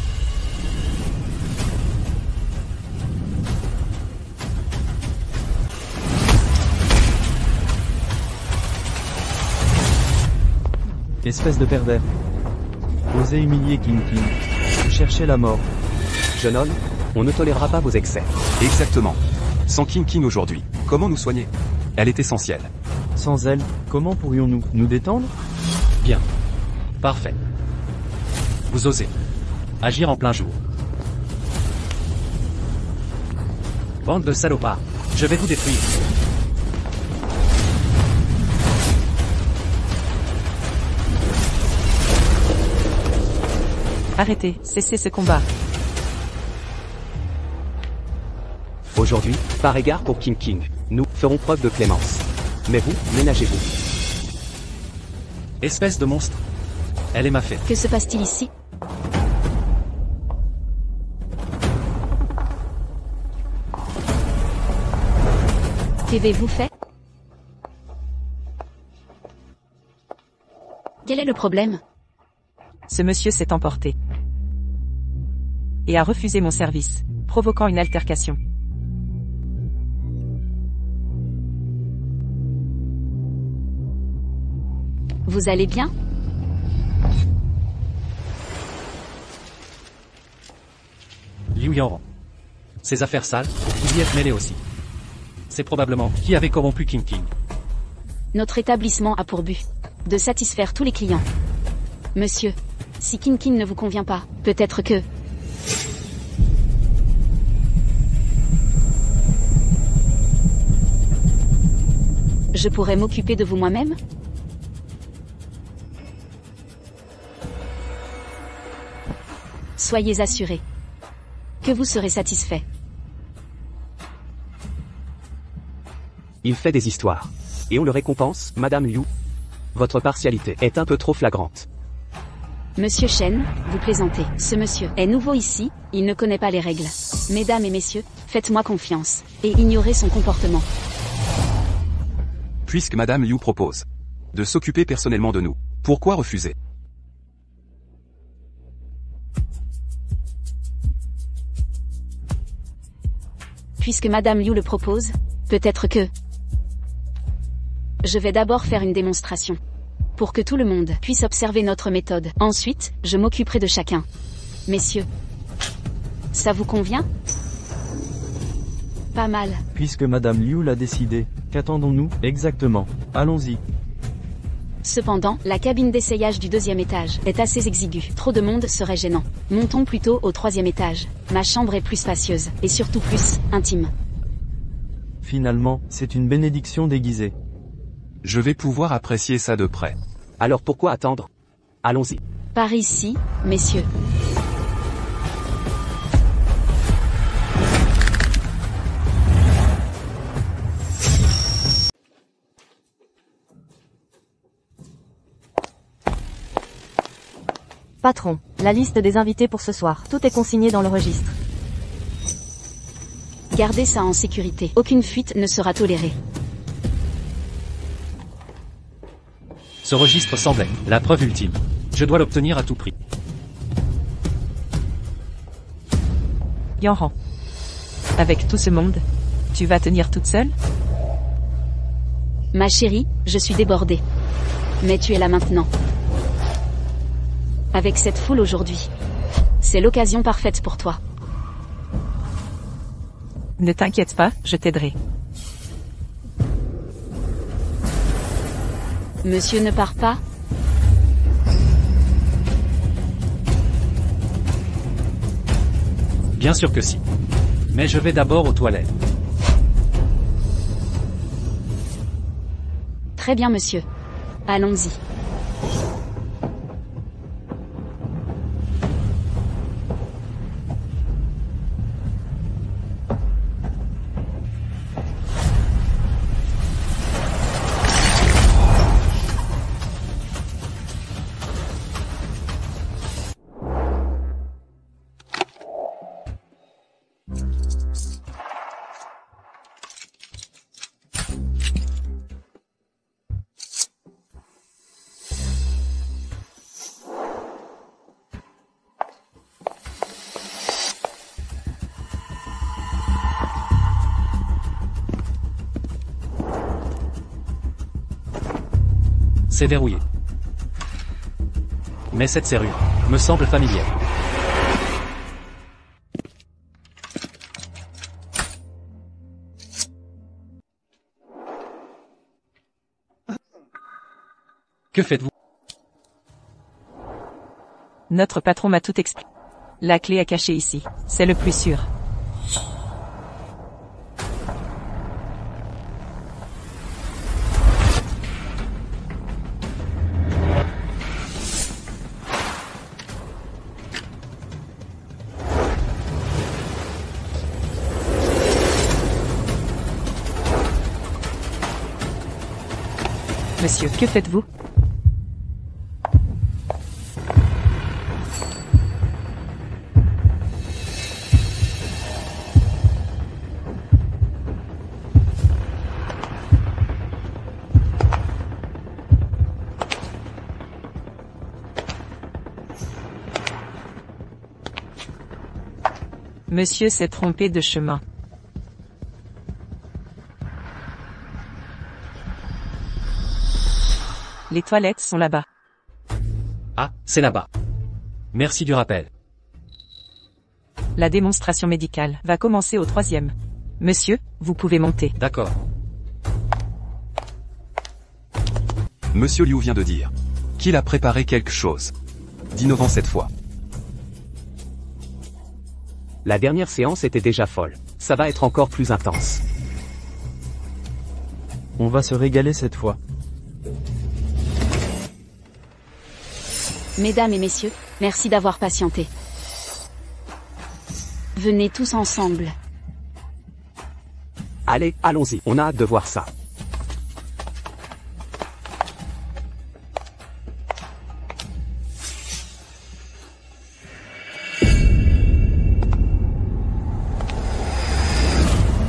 Espèce de pervers. Osez humilier King King. Vous cherchez la mort. Jeune homme, on ne tolérera pas vos excès. Exactement. Sans King King aujourd'hui, comment nous soigner? Elle est essentielle. Sans elle, comment pourrions-nous nous détendre? Bien. Parfait. Vous osez agir en plein jour. Bande de salopards. Je vais vous détruire. Arrêtez, cessez ce combat. Aujourd'hui, par égard pour King King, nous ferons preuve de clémence. Mais vous, ménagez-vous. Espèce de monstre. Elle est ma fête. Que se passe-t-il ici? Qu'avez-vous fait? Quel est le problème? Ce monsieur s'est emporté et a refusé mon service, provoquant une altercation. Vous allez bien? Liu Yanran. Ces affaires sales, vous y êtes mêlé aussi. C'est probablement qui avait corrompu King King. Notre établissement a pour but de satisfaire tous les clients. Monsieur, si King King ne vous convient pas, peut-être que... Je pourrais m'occuper de vous moi-même? Soyez assurés que vous serez satisfait. Il fait des histoires. Et on le récompense, Madame Liu. Votre partialité est un peu trop flagrante. Monsieur Shen, vous plaisantez. Ce monsieur est nouveau ici, il ne connaît pas les règles. Mesdames et messieurs, faites-moi confiance, et ignorez son comportement. Puisque Madame Liu propose de s'occuper personnellement de nous, pourquoi refuser? Puisque Madame Liu le propose, peut-être que... Je vais d'abord faire une démonstration. Pour que tout le monde puisse observer notre méthode. Ensuite, je m'occuperai de chacun. Messieurs, ça vous convient? Pas mal. Puisque Madame Liu l'a décidé, qu'attendons-nous exactement? Allons-y. Cependant, la cabine d'essayage du 2e étage est assez exiguë. Trop de monde serait gênant. Montons plutôt au 3e étage. Ma chambre est plus spacieuse, et surtout plus intime. Finalement, c'est une bénédiction déguisée. Je vais pouvoir apprécier ça de près. Alors pourquoi attendre? Allons-y. Par ici, messieurs. Patron, la liste des invités pour ce soir. Tout est consigné dans le registre. Gardez ça en sécurité. Aucune fuite ne sera tolérée. Ce registre semble être la preuve ultime. Je dois l'obtenir à tout prix. Yanran. Avec tout ce monde, tu vas tenir toute seule? Ma chérie, je suis débordée. Mais tu es là maintenant. Avec cette foule aujourd'hui. C'est l'occasion parfaite pour toi. Ne t'inquiète pas, je t'aiderai. Monsieur ne part pas? Bien sûr que si. Mais je vais d'abord aux toilettes. Très bien, monsieur. Allons-y. C'est verrouillé. Mais cette serrure me semble familière. Que faites-vous? Notre patron m'a tout expliqué. La clé est cachée ici. C'est le plus sûr. Monsieur, que faites-vous? Monsieur s'est trompé de chemin. Les toilettes sont là-bas. Ah, c'est là-bas. Merci du rappel. La démonstration médicale va commencer au 3e. Monsieur, vous pouvez monter. D'accord. Monsieur Liu vient de dire qu'il a préparé quelque chose d'innovant cette fois. La dernière séance était déjà folle. Ça va être encore plus intense. On va se régaler cette fois. Mesdames et messieurs, merci d'avoir patienté. Venez tous ensemble. Allez, allons-y, on a hâte de voir ça.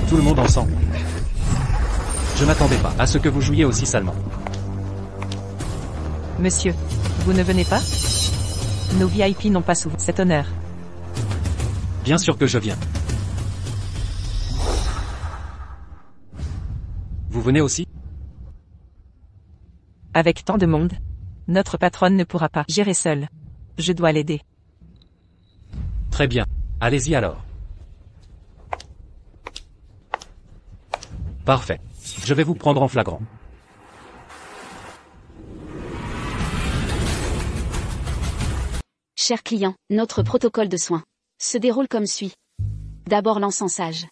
Tout le monde ensemble. Je m'attendais pas à ce que vous jouiez aussi salement. Monsieur, vous ne venez pas? Nos VIP n'ont pas souvent cet honneur. Bien sûr que je viens. Vous venez aussi? Avec tant de monde, notre patronne ne pourra pas gérer seule. Je dois l'aider. Très bien. Allez-y alors. Parfait. Je vais vous prendre en flagrant. Chers clients, notre protocole de soins se déroule comme suit. D'abord l'encensage.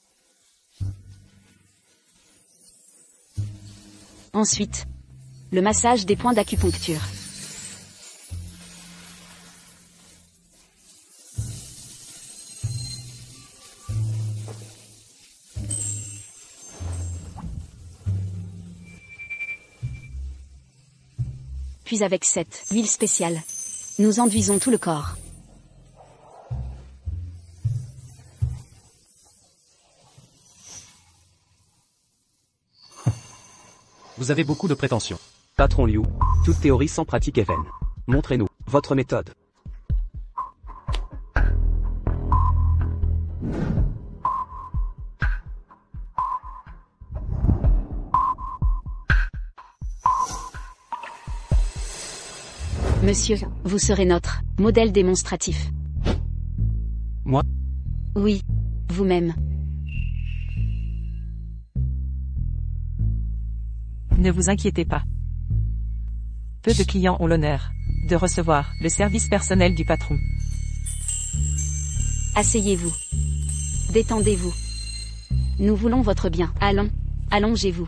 Ensuite, le massage des points d'acupuncture. Puis avec cette huile spéciale, nous enduisons tout le corps. Vous avez beaucoup de prétentions. Patron Liu, toute théorie sans pratique est vaine. Montrez-nous votre méthode. Monsieur, vous serez notre modèle démonstratif. Moi? Oui, vous-même. Ne vous inquiétez pas. Peu de clients ont l'honneur de recevoir le service personnel du patron. Asseyez-vous. Détendez-vous. Nous voulons votre bien. Allons, allongez-vous.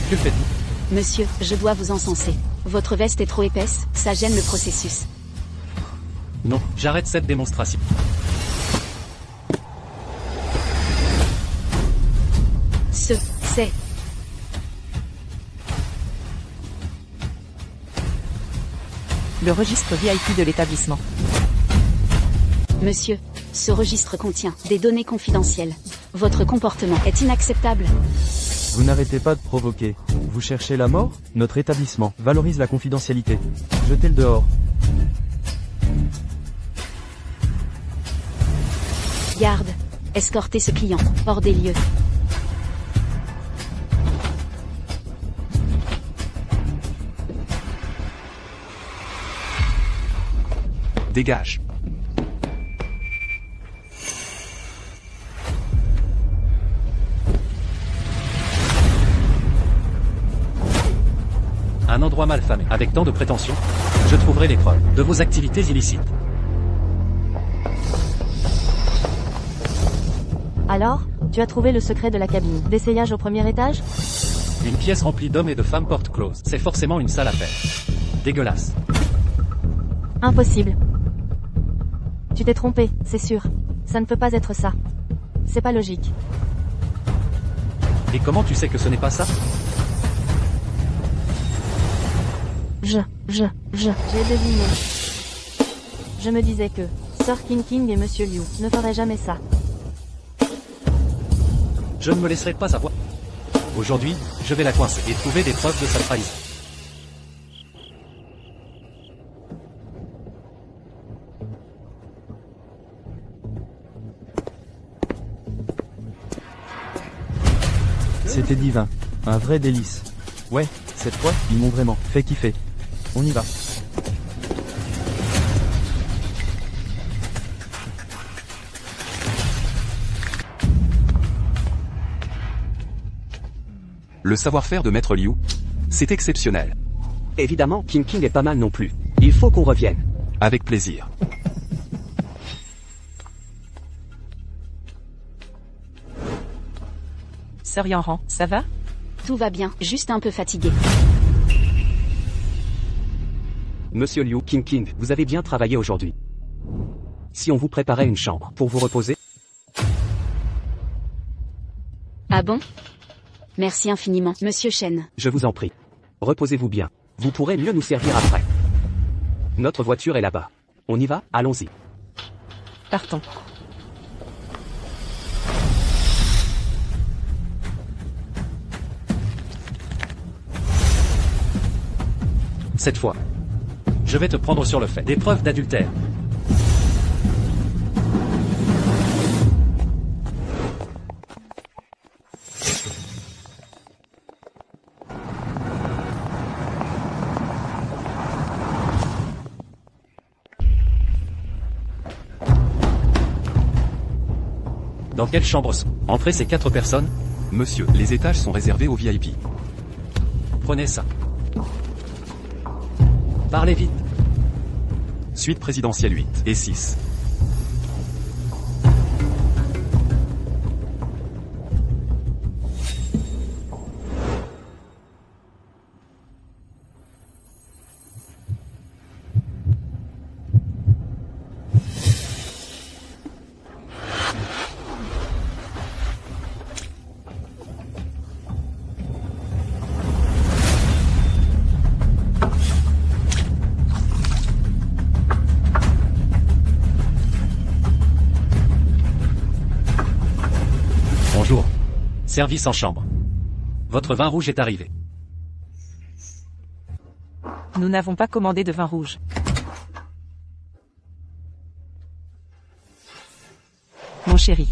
Que faites-vous? Monsieur, je dois vous encenser. Votre veste est trop épaisse, ça gêne le processus. Non, j'arrête cette démonstration. C'est... Le registre VIP de l'établissement. Monsieur, ce registre contient des données confidentielles. Votre comportement est inacceptable. Vous n'arrêtez pas de provoquer. Vous cherchez la mort? Notre établissement valorise la confidentialité. Jetez-le dehors. Garde, escortez ce client hors des lieux. Dégage. Un endroit malfamé, avec tant de prétentions, je trouverai les preuves de vos activités illicites. Alors, tu as trouvé le secret de la cabine d'essayage au premier étage? Une pièce remplie d'hommes et de femmes porte close. C'est forcément une sale affaire. Dégueulasse. Impossible. Tu t'es trompé, c'est sûr. Ça ne peut pas être ça. C'est pas logique. Et comment tu sais que ce n'est pas ça? J'ai deviné. Je me disais que Sir King et Monsieur Liu ne feraient jamais ça. Je ne me laisserai pas savoir. Aujourd'hui, je vais la coincer et trouver des preuves de sa trahison. C'était divin. Un vrai délice. Ouais, cette fois, ils m'ont vraiment fait kiffer. On y va. Le savoir-faire de Maître Liu, c'est exceptionnel. Évidemment, King King est pas mal non plus. Il faut qu'on revienne. Avec plaisir. Sœur Yanran, ça va? Tout va bien, juste un peu fatigué. Monsieur Liu, King King, vous avez bien travaillé aujourd'hui. Si on vous préparait une chambre pour vous reposer? Ah bon? Merci infiniment, Monsieur Shen. Je vous en prie. Reposez-vous bien. Vous pourrez mieux nous servir après. Notre voiture est là-bas. On y va? Allons-y. Partons. Cette fois, je vais te prendre sur le fait des preuves d'adultère. Dans quelle chambre sont entrées ces 4 personnes? Monsieur, les étages sont réservés aux VIP. Prenez ça. Parlez vite. Suite présidentielle 8 et 6. Bonjour. Service en chambre. Votre vin rouge est arrivé. Nous n'avons pas commandé de vin rouge. Mon chéri.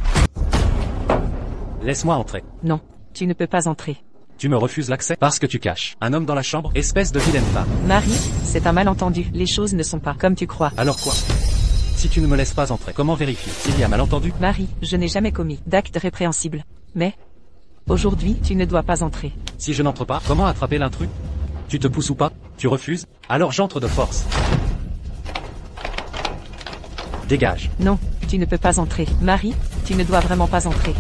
Laisse-moi entrer. Non, tu ne peux pas entrer. Tu me refuses l'accès parce que tu caches un homme dans la chambre, espèce de vilaine femme. Marie, c'est un malentendu. Les choses ne sont pas comme tu crois. Alors quoi? Si tu ne me laisses pas entrer, comment vérifier s'il y a malentendu? Marie, je n'ai jamais commis d'acte répréhensible. Mais, aujourd'hui, tu ne dois pas entrer. Si je n'entre pas, comment attraper l'intrus? Tu te pousses ou pas? Tu refuses? Alors j'entre de force. Dégage. Non, tu ne peux pas entrer. Marie, tu ne dois vraiment pas entrer.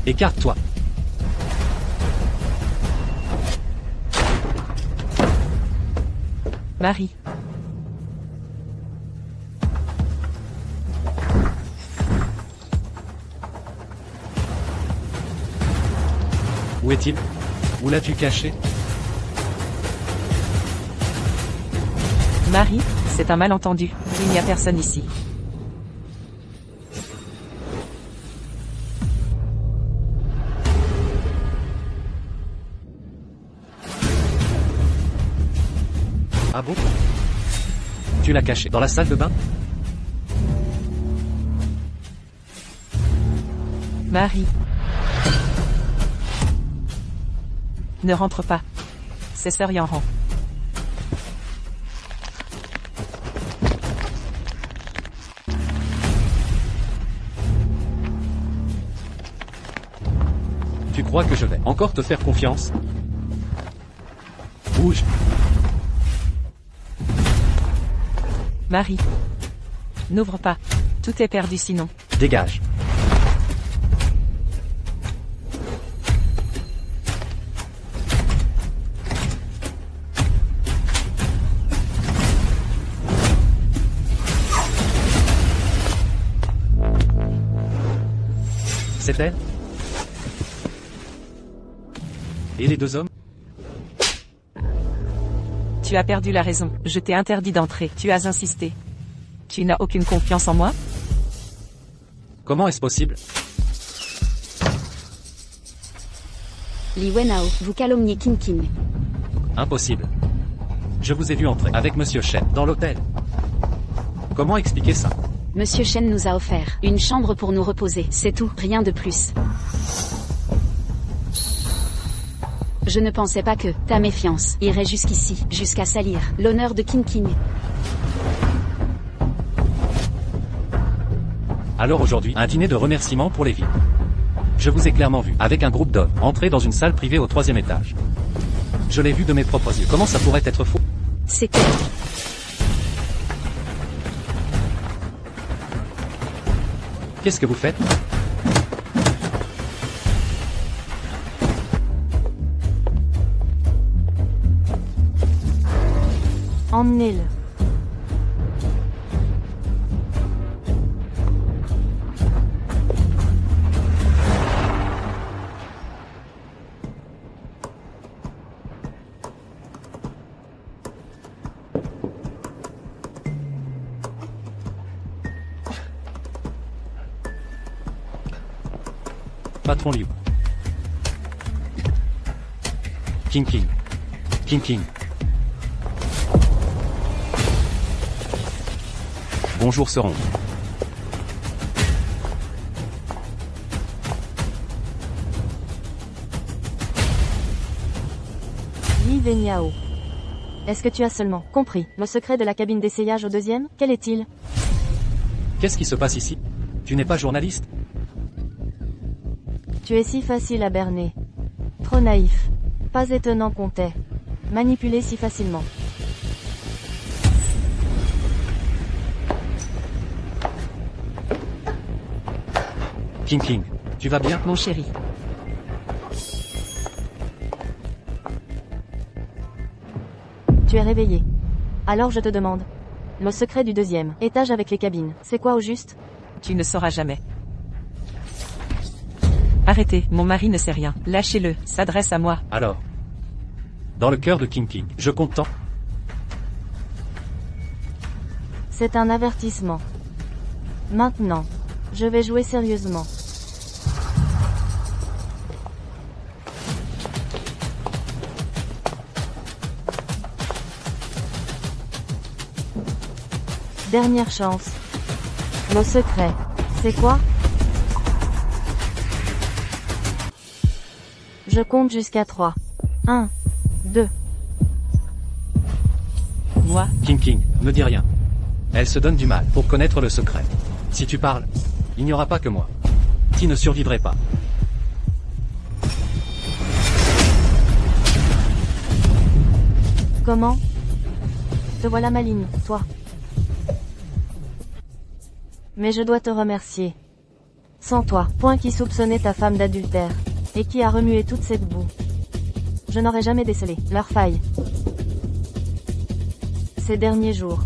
Écarte-toi. Marie. Où est-il? Où l'as-tu caché? Marie, c'est un malentendu. Il n'y a personne ici. Ah bon? Tu l'as caché dans la salle de bain? Marie. Ne rentre pas. C'est Sœur Yanran. Tu crois que je vais encore te faire confiance? Bouge. Marie. N'ouvre pas. Tout est perdu sinon. Dégage. C'est elle? Et les 2 hommes? Tu as perdu la raison. Je t'ai interdit d'entrer. Tu as insisté. Tu n'as aucune confiance en moi? Comment est-ce possible? Li Wenao, vous calomniez King King. Impossible. Je vous ai vu entrer avec Monsieur Shen dans l'hôtel. Comment expliquer ça? Monsieur Chen nous a offert une chambre pour nous reposer. C'est tout, rien de plus. Je ne pensais pas que ta méfiance irait jusqu'ici, jusqu'à salir l'honneur de King King. Alors aujourd'hui, un dîner de remerciement pour les filles. Je vous ai clairement vu, avec un groupe d'hommes, entrer dans une salle privée au 3e étage. Je l'ai vu de mes propres yeux. Comment ça pourrait être faux? C'était... Qu'est-ce que vous faites? Emmenez-le. Patron Liu. King King. King King. Bonjour Seron. Li Veniao. Est-ce que tu as seulement compris le secret de la cabine d'essayage au 2e? Quel est-il? Qu'est-ce qui se passe ici? Tu n'es pas journaliste? Tu es si facile à berner. Trop naïf. Pas étonnant qu'on t'ait manipulé si facilement. King King, tu vas bien? Mon chéri. Tu es réveillé. Alors je te demande. Le secret du 2e étage avec les cabines, c'est quoi au juste? Tu ne sauras jamais. Arrêtez, mon mari ne sait rien. Lâchez-le, s'adresse à moi. Alors. Dans le cœur de King King, je compte tant. C'est un avertissement. Maintenant, je vais jouer sérieusement. Dernière chance. Le secret, c'est quoi? Je compte jusqu'à 3. 1, 2. Moi, King King, ne dis rien. Elle se donne du mal pour connaître le secret. Si tu parles, il n'y aura pas que moi. Qui ne survivrait pas. Comment? Te voilà maligne, toi. Mais je dois te remercier. Sans toi, point qui soupçonnait ta femme d'adultère, et qui a remué toute cette boue. Je n'aurais jamais décelé leur faille. Ces derniers jours,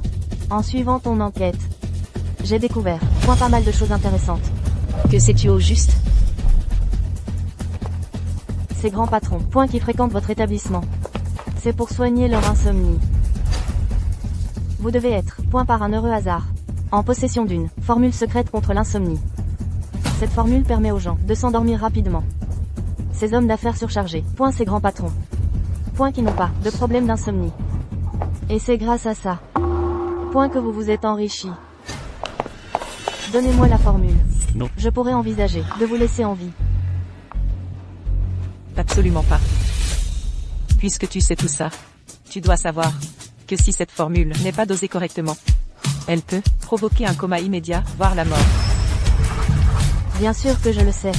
en suivant ton enquête, j'ai découvert, point pas mal de choses intéressantes. Que sais-tu au juste? Ces grands patrons, point qui fréquentent votre établissement. C'est pour soigner leur insomnie. Vous devez être, point par un heureux hasard, en possession d'une formule secrète contre l'insomnie. Cette formule permet aux gens de s'endormir rapidement. Ces hommes d'affaires surchargés, point ces grands patrons, point qui n'ont pas de problème d'insomnie. Et c'est grâce à ça, point que vous vous êtes enrichi. Donnez-moi la formule. Non. Je pourrais envisager de vous laisser en vie. absolument pas. Puisque tu sais tout ça, tu dois savoir que si cette formule n'est pas dosée correctement, elle peut provoquer un coma immédiat, voire la mort. Bien sûr que je le sais.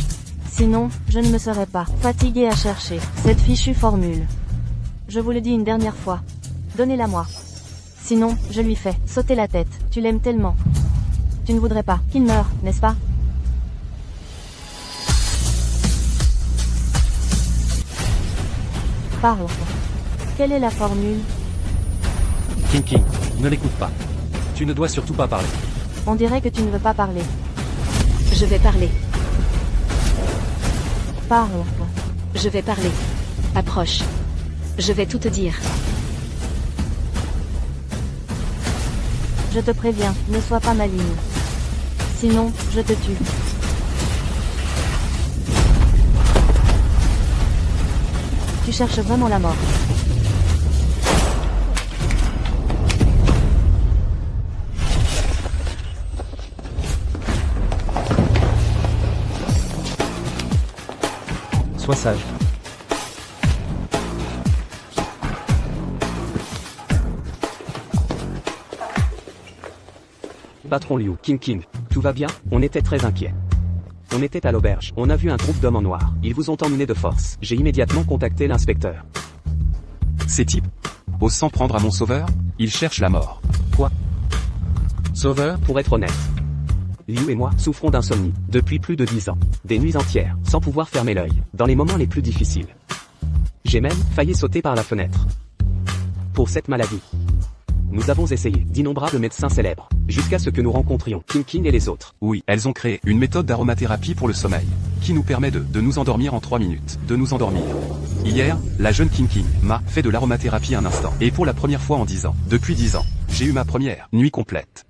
Sinon, je ne me serais pas fatigué à chercher cette fichue formule. Je vous le dis une dernière fois. Donnez-la moi. Sinon, je lui fais sauter la tête. Tu l'aimes tellement. Tu ne voudrais pas qu'il meure, n'est-ce pas? Parle. Quelle est la formule? King, ne l'écoute pas. Tu ne dois surtout pas parler. On dirait que tu ne veux pas parler. Je vais parler. Parle. Je vais parler. Approche. Je vais tout te dire. Je te préviens, ne sois pas maligne. Sinon, je te tue. Tu cherches vraiment la mort. Sois sage. Patron Liu, King, tout va bien? On était très inquiets. On était à l'auberge, on a vu un groupe d'hommes en noir. Ils vous ont emmené de force. J'ai immédiatement contacté l'inspecteur. Ces types osent s'en prendre à mon sauveur? Ils cherchent la mort. Quoi? Sauveur? Pour être honnête, Liu et moi souffrons d'insomnie depuis plus de 10 ans. Des nuits entières, sans pouvoir fermer l'œil, dans les moments les plus difficiles. J'ai même failli sauter par la fenêtre. Pour cette maladie, nous avons essayé d'innombrables médecins célèbres, jusqu'à ce que nous rencontrions King et les autres. Oui, elles ont créé une méthode d'aromathérapie pour le sommeil, qui nous permet de nous endormir en 3 minutes, de nous endormir. Hier, la jeune King m'a fait de l'aromathérapie un instant, et pour la première fois en 10 ans, depuis 10 ans, j'ai eu ma première nuit complète.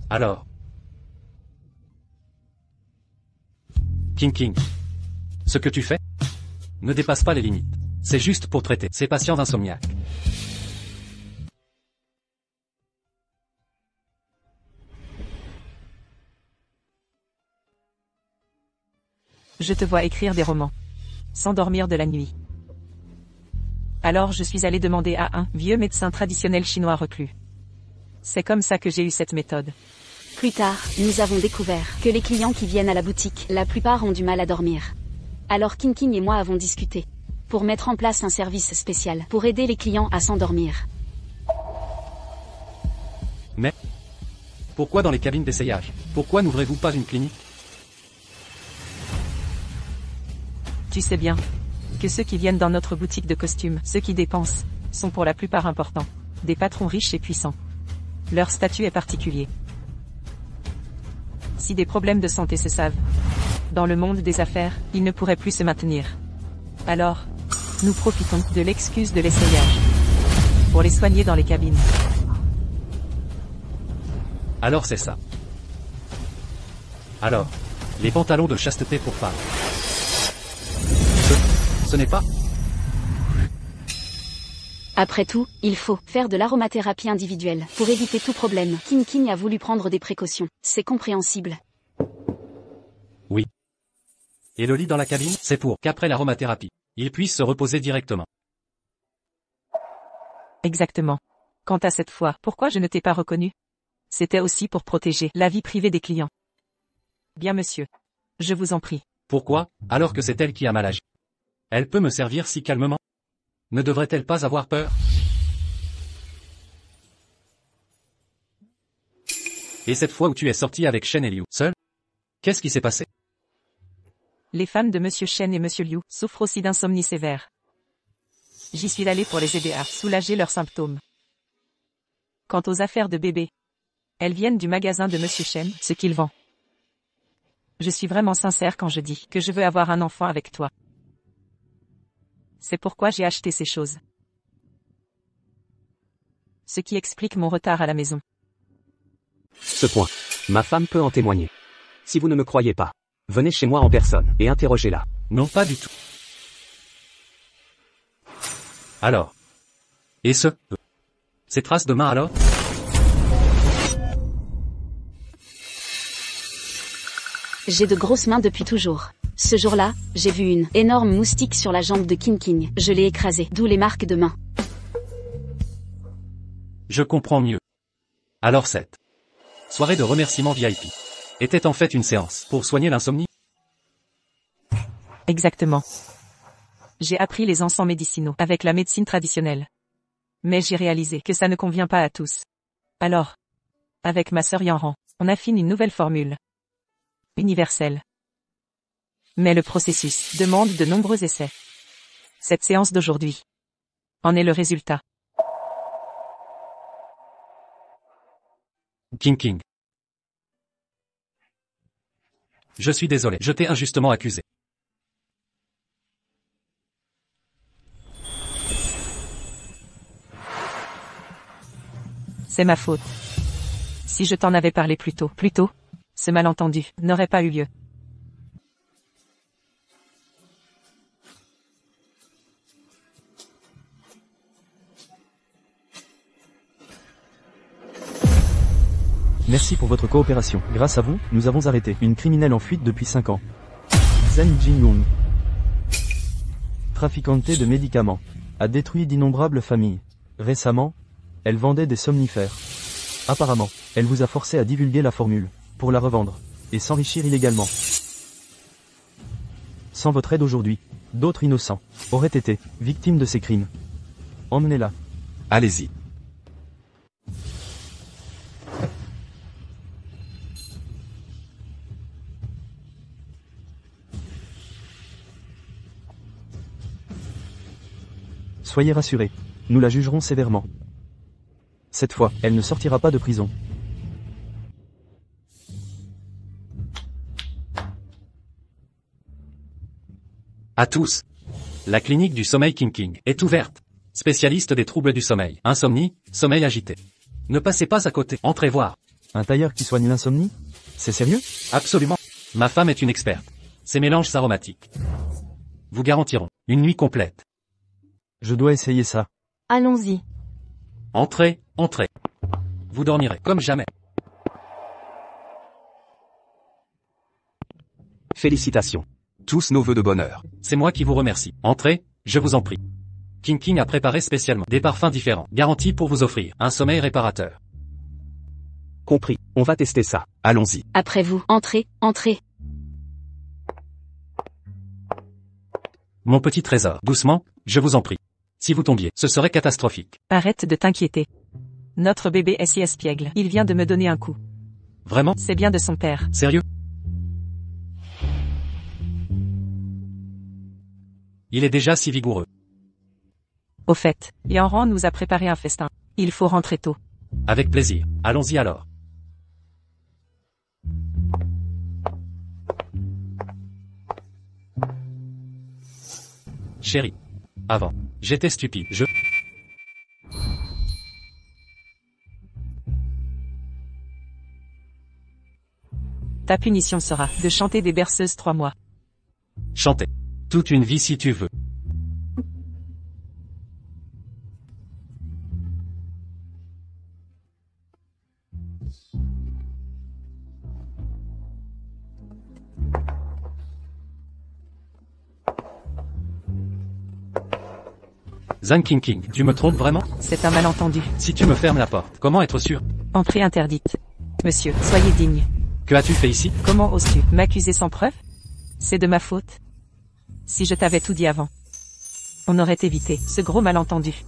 Alors. King, ce que tu fais ne dépasse pas les limites. C'est juste pour traiter ces patients insomniaques. Je te vois écrire des romans. Sans dormir de la nuit. Alors je suis allé demander à un vieux médecin traditionnel chinois reclus. C'est comme ça que j'ai eu cette méthode. Plus tard, nous avons découvert que les clients qui viennent à la boutique, la plupart ont du mal à dormir. Alors King et moi avons discuté pour mettre en place un service spécial pour aider les clients à s'endormir. Mais pourquoi dans les cabines d'essayage? Pourquoi n'ouvrez-vous pas une clinique? Tu sais bien que ceux qui viennent dans notre boutique de costumes, ceux qui dépensent, sont pour la plupart importants. Des patrons riches et puissants. Leur statut est particulier. Si des problèmes de santé se savent dans le monde des affaires, ils ne pourraient plus se maintenir. Alors, nous profitons de l'excuse de l'essayage pour les soigner dans les cabines. Alors c'est ça. Alors, les pantalons de chasteté pour femmes. Ce n'est pas. Après tout, il faut faire de l'aromathérapie individuelle pour éviter tout problème. King a voulu prendre des précautions. C'est compréhensible. Oui. Et le lit dans la cabine, c'est pour qu'après l'aromathérapie, il puisse se reposer directement. Exactement. Quant à cette fois, pourquoi je ne t'ai pas reconnu? C'était aussi pour protéger la vie privée des clients. Bien monsieur. Je vous en prie. Pourquoi, alors que c'est elle qui a mal agi? Elle peut me servir si calmement? Ne devrait-elle pas avoir peur? Et cette fois où tu es sorti avec Shen et Liu, seul? Qu'est-ce qui s'est passé? Les femmes de Monsieur Shen et Monsieur Liu souffrent aussi d'insomnie sévère. J'y suis allé pour les aider à soulager leurs symptômes. Quant aux affaires de bébé, elles viennent du magasin de Monsieur Shen, ce qu'il vend. Je suis vraiment sincère quand je dis que je veux avoir un enfant avec toi. C'est pourquoi j'ai acheté ces choses. Ce qui explique mon retard à la maison. Ce point, ma femme peut en témoigner. Si vous ne me croyez pas, venez chez moi en personne et interrogez-la. Non, pas du tout. Alors. Et ces traces de main alors? J'ai de grosses mains depuis toujours. Ce jour-là, j'ai vu une énorme moustique sur la jambe de King. Je l'ai écrasée, d'où les marques de main. Je comprends mieux. Alors cette soirée de remerciement VIP était en fait une séance pour soigner l'insomnie? Exactement. J'ai appris les encens médicinaux avec la médecine traditionnelle. Mais j'ai réalisé que ça ne convient pas à tous. Alors, avec ma sœur Yanran, on affine une nouvelle formule. Universelle. Mais le processus demande de nombreux essais. Cette séance d'aujourd'hui en est le résultat. King. Je suis désolé, je t'ai injustement accusé. C'est ma faute. Si je t'en avais parlé plus tôt, ce malentendu n'aurait pas eu lieu. Merci pour votre coopération. Grâce à vous, nous avons arrêté une criminelle en fuite depuis 5 ans. Zheng Jingyong, traficante de médicaments, a détruit d'innombrables familles. Récemment, elle vendait des somnifères. Apparemment, elle vous a forcé à divulguer la formule, pour la revendre, et s'enrichir illégalement. Sans votre aide aujourd'hui, d'autres innocents auraient été victimes de ces crimes. Emmenez-la. Allez-y. Soyez rassurés, nous la jugerons sévèrement. Cette fois, elle ne sortira pas de prison. À tous. La clinique du sommeil King est ouverte. Spécialiste des troubles du sommeil, insomnie, sommeil agité. Ne passez pas à côté, entrez voir. Un tailleur qui soigne l'insomnie? C'est sérieux? Absolument. Ma femme est une experte. Ces mélanges aromatiques vous garantiront une nuit complète. Je dois essayer ça. Allons-y. Entrez, entrez. Vous dormirez comme jamais. Félicitations. Tous nos vœux de bonheur. C'est moi qui vous remercie. Entrez, je vous en prie. King a préparé spécialement des parfums différents, garantis pour vous offrir un sommeil réparateur. Compris, on va tester ça. Allons-y. Après vous, entrez, entrez. Mon petit trésor, doucement, je vous en prie. Si vous tombiez, ce serait catastrophique. Arrête de t'inquiéter. Notre bébé est si espiègle. Il vient de me donner un coup. Vraiment? C'est bien de son père. Sérieux? Il est déjà si vigoureux. Au fait, Yanran nous a préparé un festin. Il faut rentrer tôt. Avec plaisir. Allons-y alors. Chérie. Avant, j'étais stupide. Ta punition sera de chanter des berceuses 3 mois. Chanter. Toute une vie si tu veux. Zhang King, tu me trompes vraiment? C'est un malentendu. Si tu me fermes la porte, comment être sûr? Entrée interdite. Monsieur, soyez digne. Que as-tu fait ici? Comment oses-tu m'accuser sans preuve? C'est de ma faute. Si je t'avais tout dit avant, on aurait évité ce gros malentendu.